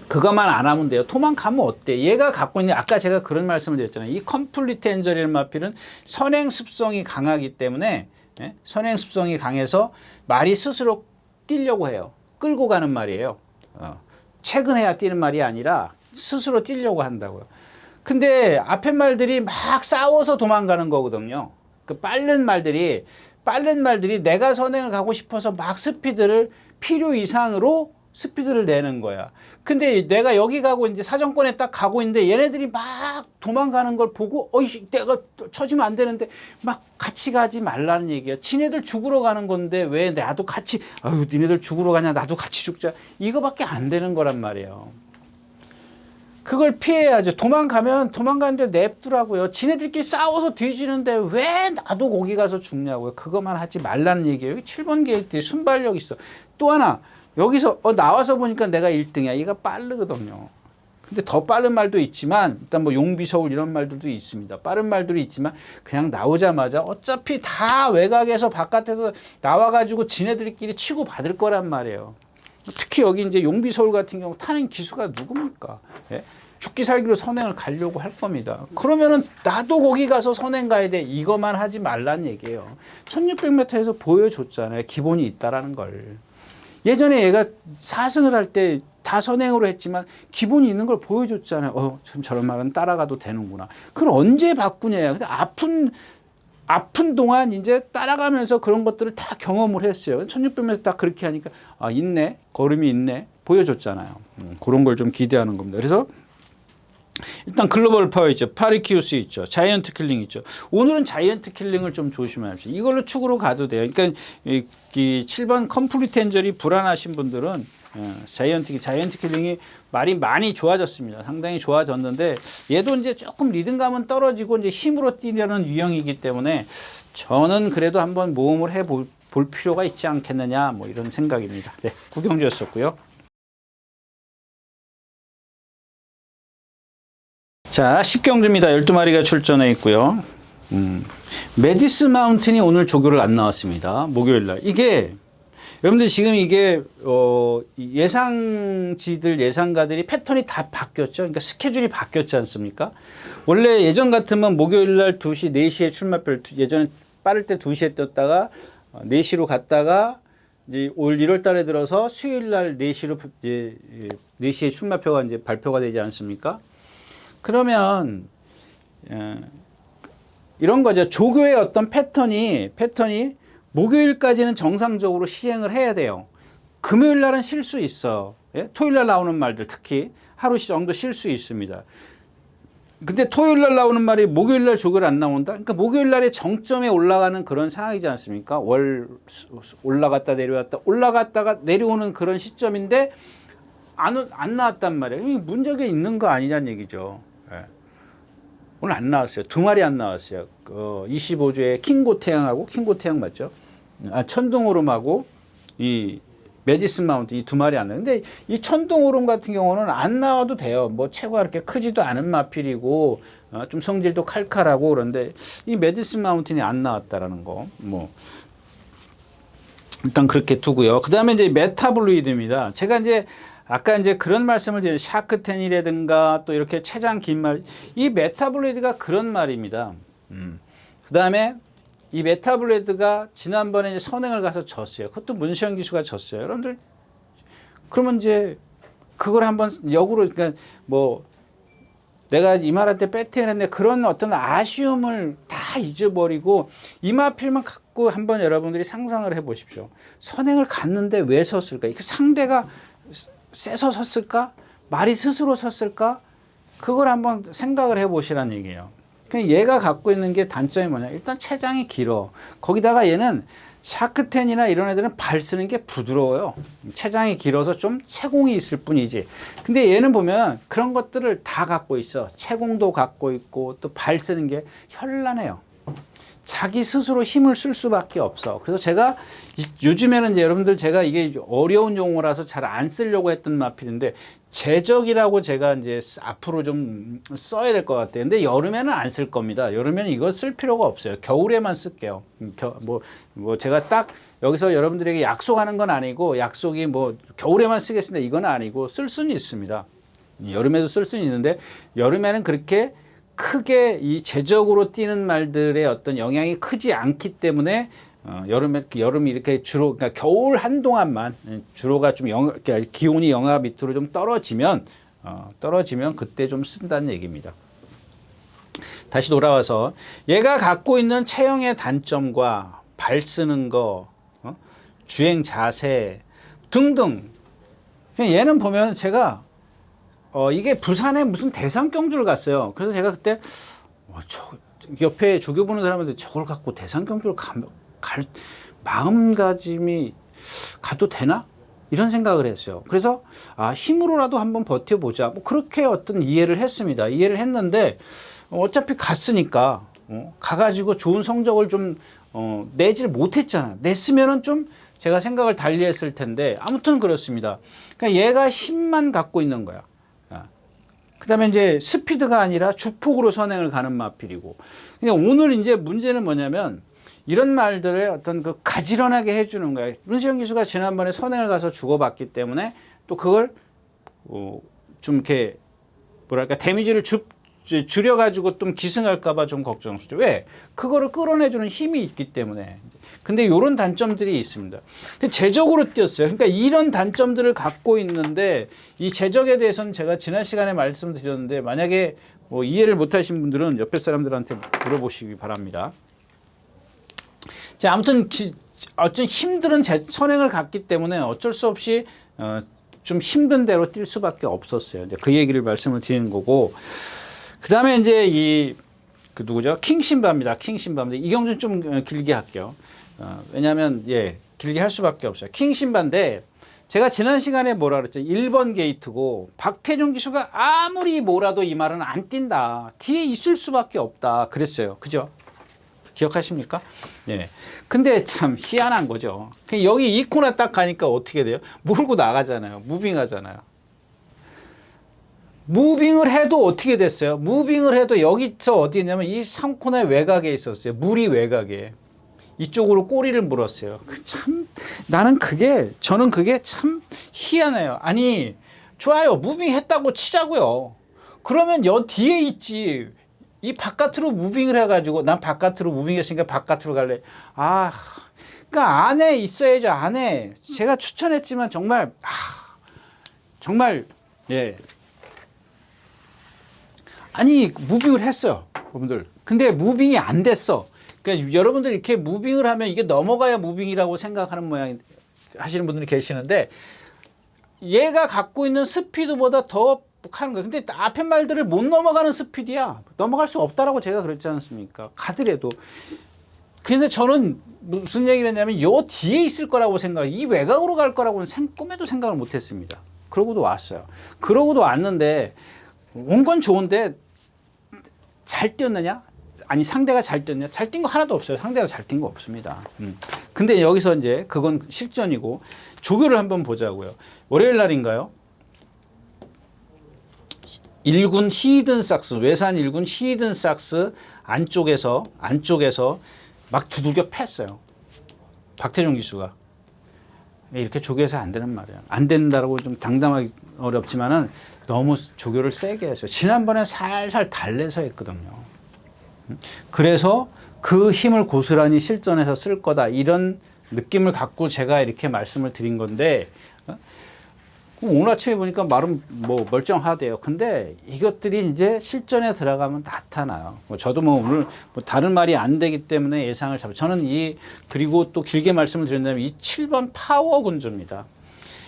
A: 그것만 안 하면 돼요. 도망가면 어때? 얘가 갖고 있는 아까 제가 그런 말씀을 드렸잖아요. 이 컴플리트 엔저리는 마필은 선행 습성이 강하기 때문에 예? 선행 습성이 강해서 말이 스스로 뛰려고 해요. 끌고 가는 말이에요. 최근에야 뛰는 말이 아니라 스스로 뛰려고 한다고요. 근데 앞에 말들이 막 싸워서 도망가는 거거든요. 그 빠른 말들이 내가 선행을 가고 싶어서 막 스피드를 필요 이상으로 스피드를 내는 거야. 근데 내가 여기 가고 이제 사정권에 딱 가고 있는데 얘네들이 막 도망가는 걸 보고 어이 내가 쳐지면 안 되는데 막 같이 가지 말라는 얘기야. 지네들 죽으러 가는 건데 왜 나도 같이 아유 니네들 죽으러 가냐 나도 같이 죽자 이거밖에 안 되는 거란 말이에요. 그걸 피해야죠. 도망가는데 냅두라고요. 지네들끼리 싸워서 뒤지는데 왜 나도 거기 가서 죽냐고요. 그것만 하지 말라는 얘기예요. 7번 계획들이 순발력 있어. 또 하나 여기서 나와서 보니까 내가 1등이야. 얘가 빠르거든요. 근데 더 빠른 말도 있지만 일단 뭐 용비서울 이런 말들도 있습니다. 빠른 말들이 있지만 그냥 나오자마자 어차피 다 외곽에서 바깥에서 나와가지고 지네들끼리 치고 받을 거란 말이에요. 특히 여기 이제 용비서울 같은 경우 타는 기수가 누굽니까? 예? 죽기 살기로 선행을 가려고 할 겁니다. 그러면은 나도 거기 가서 선행 가야 돼. 이것만 하지 말란 얘기예요. 1600m에서 보여줬잖아요. 기본이 있다라는 걸. 예전에 얘가 4승을 할 때 다 선행으로 했지만 기본이 있는 걸 보여줬잖아요. 참 저런 말은 따라가도 되는구나. 그걸 언제 바꾸냐. 근데 아픈 동안 이제 따라가면서 그런 것들을 다 경험을 했어요. 1600m 딱 그렇게 하니까 있네. 걸음이 있네. 보여줬잖아요. 그런 걸 좀 기대하는 겁니다. 그래서 일단 글로벌 파워 있죠. 파리키우스 있죠. 자이언트 킬링 있죠. 오늘은 자이언트 킬링을 좀 조심하십시오. 이걸로 축으로 가도 돼요. 그러니까 이 7번 컴플리트 엔저리 불안하신 분들은 자이언트 킬링이 말이 많이 좋아졌습니다. 상당히 좋아졌는데 얘도 이제 조금 리듬감은 떨어지고 이제 힘으로 뛰려는 유형이기 때문에 저는 그래도 한번 모험을 해볼 필요가 있지 않겠느냐 뭐 이런 생각입니다. 네, 구경주였었고요. 자, 10경주입니다. 12마리가 출전해 있고요. 메디스 마운틴이 오늘 조교를 안 나왔습니다. 목요일 날. 이게 여러분들 지금 이게 예상가들이 패턴이 다 바뀌었죠. 그러니까 스케줄이 바뀌었지 않습니까? 원래 예전 같으면 목요일 날 2시, 4시에 출마별 예전에 빠를 때 2시에 떴다가 4시로 갔다가 이제 올 1월 달에 들어서 수요일 날 4시로 이제 4시에 출마표가 이제 발표가 되지 않습니까? 그러면 이런 거죠. 조교의 어떤 패턴이 목요일까지는 정상적으로 시행을 해야 돼요. 금요일 날은 쉴 수 있어. 예? 토요일 날 나오는 말들 특히 하루 정도 쉴 수 있습니다. 근데 토요일 날 나오는 말이 목요일 날 조교를 안 나온다? 그러니까 목요일 날에 정점에 올라가는 그런 상황이지 않습니까? 월 올라갔다 올라갔다가 내려오는 그런 시점인데 안 나왔단 말이에요. 이게 문제가 있는 거 아니냐는 얘기죠. 예. 오늘 안 나왔어요. 2마리 안 나왔어요. 25주에 킹고태양하고 킹고태양 맞죠? 천둥오름하고 이 메디슨 마운틴 이 2마리 안 나와요. 근데 이 천둥오름 같은 경우는 안 나와도 돼요. 뭐 체구가 그렇게 크지도 않은 마필이고 좀 성질도 칼칼하고 그런데 이 메디슨 마운틴이 안 나왔다라는 거. 뭐 일단 그렇게 두고요. 그다음에 이제 메타블루이드입니다. 제가 이제 아까 이제 그런 말씀을 드려요. 샤크텐이라든가 또 이렇게 최장 긴 말. 이 메타블루이드가 그런 말입니다. 그 다음에 이 메타블레드가 지난번에 이제 선행을 가서 졌어요. 그것도 문시영 기수가 졌어요. 여러분들 그러면 이제 그걸 한번 역으로 그러니까 뭐 내가 이마한테 배팅했는데 그런 어떤 아쉬움을 다 잊어버리고 이마필만 갖고 한번 여러분들이 상상을 해보십시오. 선행을 갔는데 왜 섰을까? 그 상대가 세서 섰을까? 말이 스스로 섰을까? 그걸 한번 생각을 해보시라는 얘기예요. 그냥 얘가 갖고 있는 게 단점이 뭐냐? 일단 체장이 길어. 거기다가 얘는 샤크텐이나 이런 애들은 발 쓰는 게 부드러워요. 체장이 길어서 좀 채공이 있을 뿐이지. 근데 얘는 보면 그런 것들을 다 갖고 있어. 채공도 갖고 있고 또 발 쓰는 게 현란해요. 자기 스스로 힘을 쓸 수밖에 없어. 그래서 제가 요즘에는 이제 여러분들 제가 이게 어려운 용어라서 잘 안 쓰려고 했던 마필인데 제적이라고 제가 이제 앞으로 좀 써야 될 것 같아요. 근데 여름에는 안 쓸 겁니다. 여름에는 이거 쓸 필요가 없어요. 겨울에만 쓸게요. 뭐 제가 딱 여기서 여러분들에게 약속하는 건 아니고 약속이 뭐 겨울에만 쓰겠습니다. 이건 아니고 쓸 수는 있습니다. 여름에도 쓸 수는 있는데 여름에는 그렇게 크게 이 제적으로 뛰는 말들의 어떤 영향이 크지 않기 때문에 여름이 이렇게 주로 그러니까 겨울 한동안만 주로가 좀 그러니까 기온이 영하 밑으로 좀 떨어지면 그때 좀 쓴다는 얘기입니다. 다시 돌아와서 얘가 갖고 있는 체형의 단점과 발 쓰는 거, 주행 자세 등등. 얘는 보면 제가 이게 부산에 무슨 대상 경주를 갔어요. 그래서 제가 그때 옆에 조교 보는 사람한테 저걸 갖고 대상 경주를 갈 마음가짐이 가도 되나? 이런 생각을 했어요. 그래서 힘으로라도 한번 버텨보자. 뭐 그렇게 어떤 이해를 했습니다. 이해를 했는데 어차피 갔으니까 가가지고 좋은 성적을 좀 내질 못했잖아. 냈으면은 좀 제가 생각을 달리했을 텐데 아무튼 그렇습니다. 그러니까 얘가 힘만 갖고 있는 거야. 그 다음에 이제 스피드가 아니라 주폭으로 선행을 가는 마필이고. 근데 오늘 이제 문제는 뭐냐면 이런 말들을 어떤 그 가지런하게 해주는 거예요. 문시영 기수가 지난번에 선행을 가서 주고받기 때문에 또 그걸 좀 이렇게 뭐랄까 데미지를 줄여가지고 좀 기승할까봐 좀 걱정스럽죠. 왜? 그거를 끌어내주는 힘이 있기 때문에. 근데 이런 단점들이 있습니다. 제적으로 뛰었어요. 그러니까 이런 단점들을 갖고 있는데 이 제적에 대해서는 제가 지난 시간에 말씀드렸는데 만약에 뭐 이해를 못하신 분들은 옆에 사람들한테 물어보시기 바랍니다. 자, 아무튼 어떤 힘들은 선행을 갔기 때문에 어쩔 수 없이 좀 힘든 대로 뛸 수밖에 없었어요. 이제 그 얘기를 말씀을 드리는 거고. 그 다음에 이제 그 누구죠? 킹신바입니다. 킹신바인데 이 경주는 좀 길게 할게요. 왜냐하면 길게 할 수밖에 없어요. 킹신바인데 제가 지난 시간에 뭐라 그랬죠? 1번 게이트고 박태종 기수가 아무리 뭐라도 이 말은 안 뛴다. 뒤에 있을 수밖에 없다. 그랬어요. 그죠? 기억하십니까? 네. 근데 참 희한한 거죠. 여기 이 코너 딱 가니까 어떻게 돼요? 몰고 나가잖아요. 무빙하잖아요. 무빙을 해도 어떻게 됐어요? 무빙을 해도 여기서 어디 있냐면 이 3코너의 외곽에 있었어요. 물이 외곽에. 이쪽으로 꼬리를 물었어요. 저는 그게 참 희한해요. 아니, 좋아요. 무빙했다고 치자고요. 그러면 뒤에 있지. 이 바깥으로 무빙을 해가지고 난 바깥으로 무빙했으니까 바깥으로 갈래. 그러니까 안에 있어야죠. 안에. 제가 추천했지만 정말 아니 무빙을 했어요, 여러분들. 근데 무빙이 안 됐어. 그러니까 여러분들 이렇게 무빙을 하면 이게 넘어가야 무빙이라고 생각하는 모양 하시는 분들이 계시는데 얘가 갖고 있는 스피드보다 더 하는 거예요. 근데 앞에 말들을 못 넘어가는 스피드야. 넘어갈 수 없다라고 제가 그랬지 않습니까? 가더라도. 근데 저는 무슨 얘기를 했냐면 요 뒤에 있을 거라고 생각을, 이 외곽으로 갈 거라고는 꿈에도 생각을 못 했습니다. 그러고도 왔어요. 그러고도 왔는데 온 건 좋은데 잘 뛰었느냐? 아니 상대가 잘 뛰었냐? 잘 뛴 거 하나도 없어요. 상대가 잘 뛴 거 없습니다. 근데 여기서 이제 그건 실전이고 조교를 한번 보자고요. 월요일 날인가요? 1군 히든삭스, 외산 1군 히든삭스 안쪽에서 막 두들겨 팼어요. 박태종 기수가. 이렇게 조교해서 안 되는 말이에요. 안 된다라고 좀 장담하기 어렵지만은 너무 조교를 세게 했어요. 지난번에 살살 달래서 했거든요. 그래서 그 힘을 고스란히 실전에서 쓸 거다. 이런 느낌을 갖고 제가 이렇게 말씀을 드린 건데, 오늘 아침에 보니까 말은 뭐 멀쩡하대요. 근데 이것들이 이제 실전에 들어가면 나타나요. 저도 뭐 오늘 뭐 다른 말이 안 되기 때문에 예상을 저는 그리고 또 길게 말씀을 드린다면 이 7번 파워 군주입니다.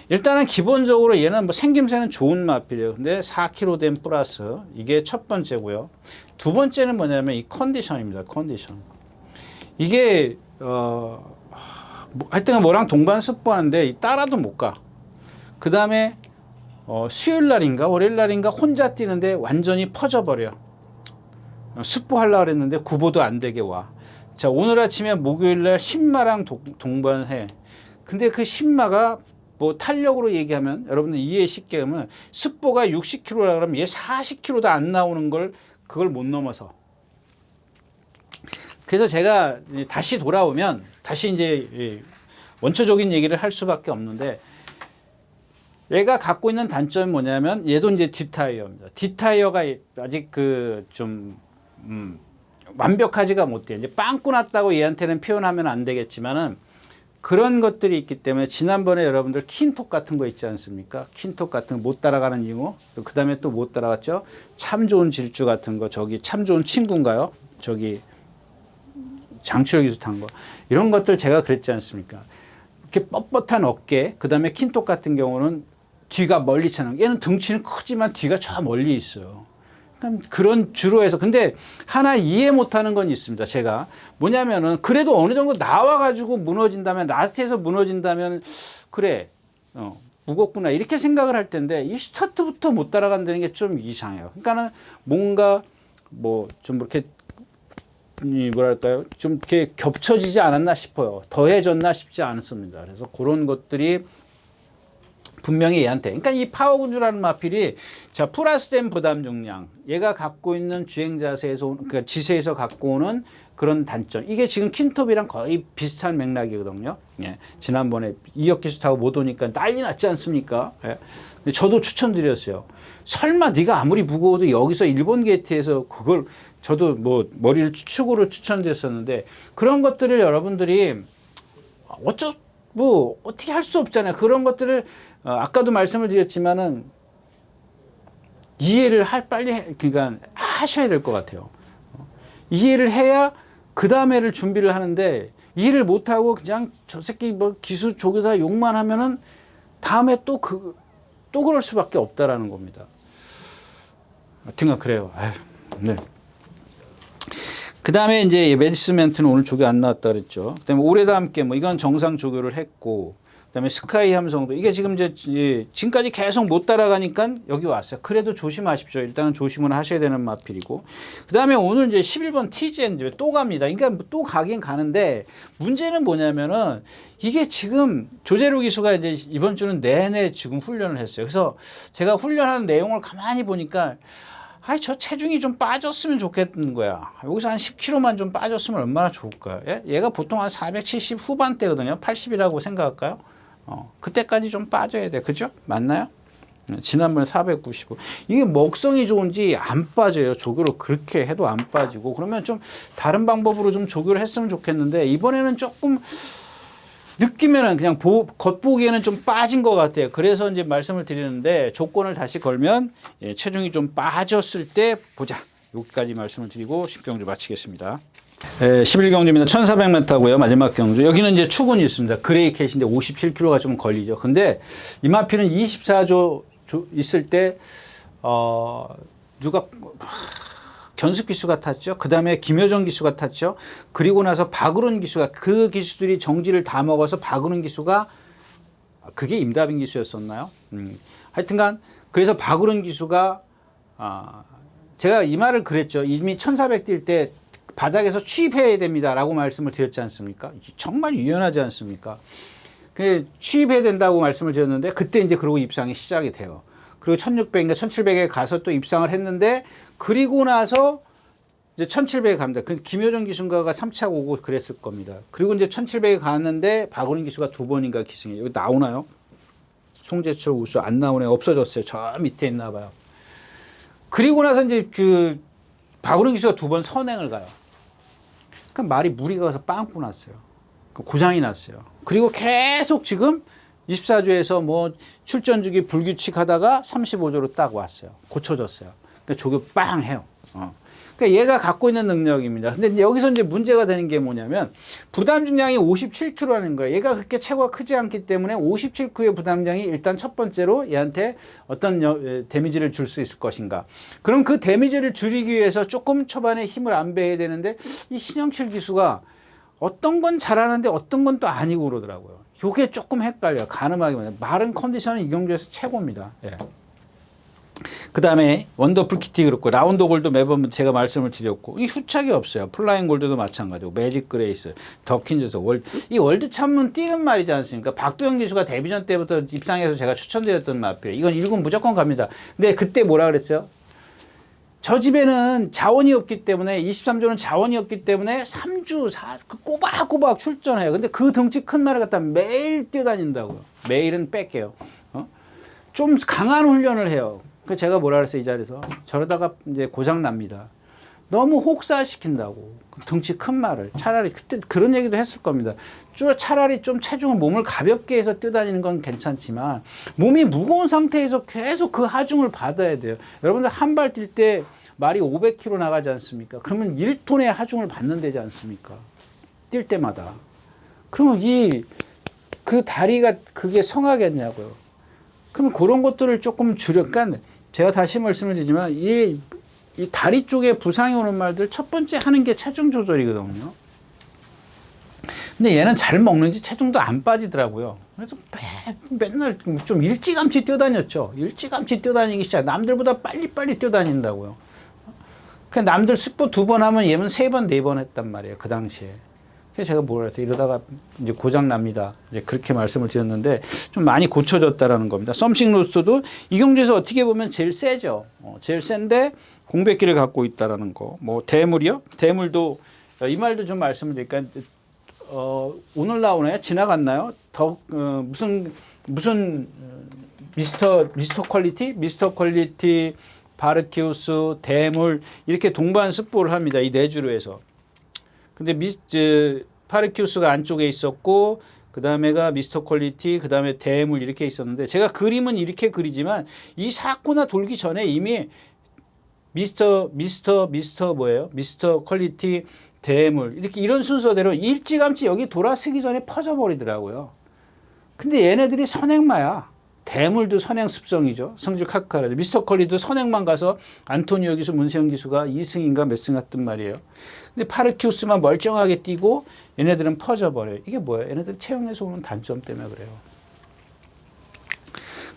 A: 일단은 기본적으로 얘는 뭐 생김새는 좋은 마필이에요. 근데 4kg 된 플러스 이게 첫 번째고요. 두 번째는 뭐냐면 이 컨디션입니다. 컨디션. 이게 하여튼 뭐랑 동반 습보하는데 따라도 못 가. 그 다음에 수요일 날인가 월요일 날인가 혼자 뛰는데 완전히 퍼져버려. 습보하려고 그랬는데 구보도 안 되게 와. 자, 오늘 아침에 목요일 날 신마랑 동반해. 근데 그 신마가 뭐 탄력으로 얘기하면 여러분들 이해 쉽게 하면 습보가 60kg라 그러면 얘 40kg도 안 나오는 걸 그걸 못 넘어서. 그래서 제가 다시 돌아오면 다시 이제 원초적인 얘기를 할 수밖에 없는데, 얘가 갖고 있는 단점이 뭐냐면 얘도 이제 뒷타이어입니다. 뒷타이어가 아직 완벽하지가 못해요. 이제 빵꾸 났다고 얘한테는 표현하면 안 되겠지만은 그런 것들이 있기 때문에 지난번에 여러분들 킨톡 같은 거 있지 않습니까? 킨톡 같은 거 못 따라가는 잉어. 그 다음에 또 못 따라갔죠. 참 좋은 질주 같은 거, 저기 참 좋은 친구인가요? 저기 장출력 기술 탄 거. 이런 것들 제가 그랬지 않습니까? 이렇게 뻣뻣한 어깨, 그 다음에 킨톡 같은 경우는 뒤가 멀리 차는, 얘는 등치는 크지만 뒤가 저 멀리 있어요. 그런 주로 해서. 근데 하나 이해 못하는 건 있습니다. 제가 뭐냐면은 그래도 어느 정도 나와가지고 무너진다면, 라스트에서 무너진다면 그래 무겁구나 이렇게 생각을 할 텐데, 이 스타트부터 못 따라간다는 게 좀 이상해요. 그러니까는 뭔가 뭐 좀 이렇게 뭐랄까요, 좀 이렇게 겹쳐지지 않았나 싶어요. 더해졌나 싶지 않습니다. 그래서 그런 것들이 분명히 얘한테, 그러니까 이 파워군주라는 마필이 자 플러스된 부담 중량, 얘가 갖고 있는 주행 자세에서 그러니까 지세에서 갖고 오는 그런 단점, 이게 지금 킨톱이랑 거의 비슷한 맥락이거든요. 예. 지난번에 2억 기수 타고 못 오니까 난리 났지 않습니까? 예. 근데 저도 추천드렸어요. 설마 네가 아무리 무거워도 여기서 일본 게이트에서 그걸, 저도 뭐 머리를 축으로 추천드렸었는데, 그런 것들을 여러분들이 뭐 어떻게 할 수 없잖아요. 그런 것들을 아까도 말씀을 드렸지만은 이해를 그러니까 하셔야 될 것 같아요. 이해를 해야 그 다음에를 준비를 하는데, 이해를 못 하고 그냥 저 새끼 뭐 기수 조교사 욕만 하면은 다음에 또 그럴 수밖에 없다라는 겁니다. 하여튼간 그래요. 아유, 네. 그 다음에 이제 매지스멘트는 오늘 조교 안 나왔다 그랬죠. 그 다음에 올해도 함께 뭐 이건 정상 조교를 했고, 그 다음에 스카이 함성도 이게 지금 지금까지 계속 못 따라가니까 여기 왔어요. 그래도 조심하십시오. 일단은 조심을 하셔야 되는 마필이고, 그 다음에 오늘 이제 11번 TGN 또 갑니다. 그러니까 또 가긴 가는데, 문제는 뭐냐면은 이게 지금 조재루 기수가 이제 이번 주는 내내 지금 훈련을 했어요. 그래서 제가 훈련하는 내용을 가만히 보니까 저 체중이 좀 빠졌으면 좋겠는 거야. 여기서 한 10kg만 좀 빠졌으면 얼마나 좋을까요? 예? 얘가 보통 한 470 후반대거든요. 80이라고 생각할까요? 그때까지 좀 빠져야 돼. 그죠? 맞나요? 지난번에 495. 이게 먹성이 좋은지 안 빠져요. 조교를 그렇게 해도 안 빠지고. 그러면 좀 다른 방법으로 좀 조교를 했으면 좋겠는데, 이번에는 조금 느끼면은 그냥 겉보기에는 좀 빠진 것 같아요. 그래서 이제 말씀을 드리는데, 조건을 다시 걸면 체중이 좀 빠졌을 때 보자. 여기까지 말씀을 드리고 10경주 마치겠습니다. 11경주입니다. 1400m고요. 마지막 경주. 여기는 이제 추군이 있습니다. 그레이 캣인데 57kg가 좀 걸리죠. 근데 이마피는 24조 있을 때 누가 견습 기수가 탔죠. 그 다음에 김효정 기수가 탔죠. 그리고 나서 박으론 기수가, 그 기수들이 정지를 다 먹어서 박으론 기수가, 그게 임다빈 기수였었나요? 하여튼간 그래서 박으론 기수가 제가 이 말을 그랬죠. 이미 1400 뛸 때 바닥에서 취입해야 됩니다라고 말씀을 드렸지 않습니까? 정말 유연하지 않습니까? 취입해야 된다고 말씀을 드렸는데, 그때 이제 그러고 입상이 시작이 돼요. 그리고 1600인가 1700에 가서 또 입상을 했는데, 그리고 나서 이제 1700에 갑니다. 그 김효정 기수가가 3차 오고 그랬을 겁니다. 그리고 이제 1700에 갔는데 박은희 기수가 2번인가 기승해요. 여기 나오나요? 송재철 우수 안 나오네. 없어졌어요. 저 밑에 있나 봐요. 그리고 나서 이제 박은희 기수가 2번 선행을 가요. 그러니까 말이 무리가 가서 빵꾸 났어요. 고장이 났어요. 그리고 계속 지금 24조에서 뭐 출전 주기 불규칙 하다가 35조로 딱 왔어요. 고쳐졌어요. 그러니까 조교 빵 해요. 그러니까 얘가 갖고 있는 능력입니다. 근데 여기서 이제 문제가 되는 게 뭐냐면 부담 중량이 57kg라는 거예요. 얘가 그렇게 체구가 크지 않기 때문에 57kg의 부담량이 일단 첫 번째로 얘한테 어떤 데미지를 줄 수 있을 것인가. 그럼 그 데미지를 줄이기 위해서 조금 초반에 힘을 안배해야 되는데 이 신영철 기수가 어떤 건 잘하는데 어떤 건 또 아니고 그러더라고요. 요게 조금 헷갈려요. 가늠하기만. 마른 컨디션은 이 경주에서 최고입니다. 예. 그 다음에 원더풀 키티 그렇고 라운드 골도 매번 제가 말씀을 드렸고 이 후착이 없어요. 플라잉 골드도 마찬가지고 매직 그레이스, 더킨즈서 이 월드 참은 뛰는 말이지 않습니까? 박도영 기수가 데뷔전 때부터 입상해서 제가 추천드렸던 마필. 이건 1군 무조건 갑니다. 근데 그때 뭐라 그랬어요? 저 집에는 자원이 없기 때문에 23조는 자원이 없기 때문에 3주 4 꼬박꼬박 출전해요. 근데 그 덩치 큰 말을 갖다 매일 뛰어다닌다고요. 매일은 뺄게요. 좀 강한 훈련을 해요. 그 제가 뭐라 그랬어요 이 자리에서 저러다가 이제 고장 납니다. 너무 혹사시킨다고 덩치 큰 말을 차라리 그때 그런 얘기도 했을 겁니다. 차라리 좀 체중을 몸을 가볍게 해서 뛰어다니는 건 괜찮지만 몸이 무거운 상태에서 계속 그 하중을 받아야 돼요. 여러분들 한 발 뛸 때 말이 500kg 나가지 않습니까? 그러면 1톤의 하중을 받는 데지 않습니까? 뛸 때마다. 그러면 그 다리가 그게 성하겠냐고요. 그럼 그런 것들을 조금 그러니까 제가 다시 말씀을 드리지만 이 다리 쪽에 부상이 오는 말들 첫 번째 하는 게 체중 조절이거든요. 근데 얘는 잘 먹는지 체중도 안 빠지더라고요. 그래서 맨날 좀 일찌감치 뛰어다녔죠. 일찌감치 뛰어다니기 시작. 남들보다 빨리빨리 뛰어다닌다고요. 그 남들 스포 2번 하면 얘는 3번, 4번 했단 말이에요. 그 당시에. 그래서 제가 뭐라 했어요. 이러다가 이제 고장 납니다. 이제 그렇게 말씀을 드렸는데 좀 많이 고쳐졌다라는 겁니다. 썸씽 로스터도 이 경주에서 어떻게 보면 제일 세죠. 제일 센데 공백기를 갖고 있다라는 거. 뭐 대물이요? 대물도 이 말도 좀 말씀을 드릴까요? 오늘 나오나요? 지나갔나요? 무슨 미스터 퀄리티 바르키우스 대물 이렇게 동반 스포를 합니다. 이 네 주로 해서. 근데 파르키우스가 안쪽에 있었고 그 다음에가 미스터 퀄리티 그 다음에 대물 이렇게 있었는데 제가 그림은 이렇게 그리지만 이 사코나 돌기 전에 이미 미스터 뭐예요? 미스터 퀄리티 대물 이렇게 이런 순서대로 일찌감치 여기 돌아서기 전에 퍼져버리더라고요. 근데 얘네들이 선행마야. 대물도 선행 습성이죠. 성질 칼칼하죠. 미스터 퀄리티도 선행만 가서 안토니오 기수, 문세영 기수가 2승인가 몇 승 했단 말이에요. 근데 파르키우스만 멀쩡하게 뛰고 얘네들은 퍼져버려요. 이게 뭐예요? 얘네들 체형에서 오는 단점 때문에 그래요.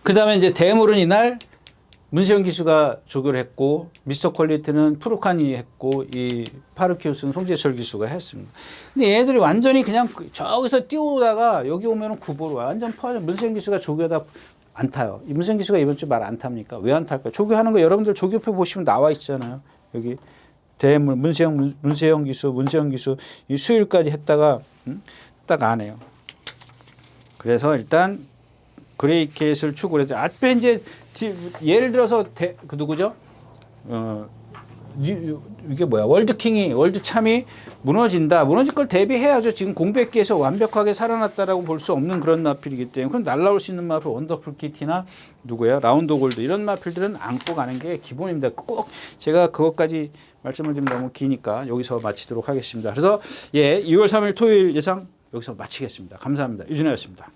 A: 그 다음에 이제 대물은 이날 문세영 기수가 조교를 했고 미스터 퀄리티는 프로칸이 했고 이 파르키우스는 송재철 기수가 했습니다. 근데 얘네들이 완전히 그냥 저기서 뛰어오다가 여기 오면은 구보로 완전 퍼져. 문세영 기수가 조교하다 안 타요. 이 문세영 기수가 이번 주 말 안 탑니까? 왜 안 탈까요? 조교하는 거 여러분들 조교표 보시면 나와 있잖아요. 여기 대물 문세영 기수 이 수요일까지 했다가 딱 안 해요. 그래서 일단 그레이켓을 추구를 해도 앞에 이제 예를 들어서 그 누구죠? 이게 뭐야? 월드 참이 무너진다. 무너질 걸 대비해야죠. 지금 공백기에서 완벽하게 살아났다라고 볼 수 없는 그런 마필이기 때문에 그럼 날라올 수 있는 마필 원더풀 키티나 누구야? 라운드 골드 이런 마필들은 안고 가는 게 기본입니다. 꼭 제가 그것까지 말씀을 드리면 너무 기니까 여기서 마치도록 하겠습니다. 그래서 2월 3일 토요일 예상 여기서 마치겠습니다. 감사합니다. 유준혜였습니다.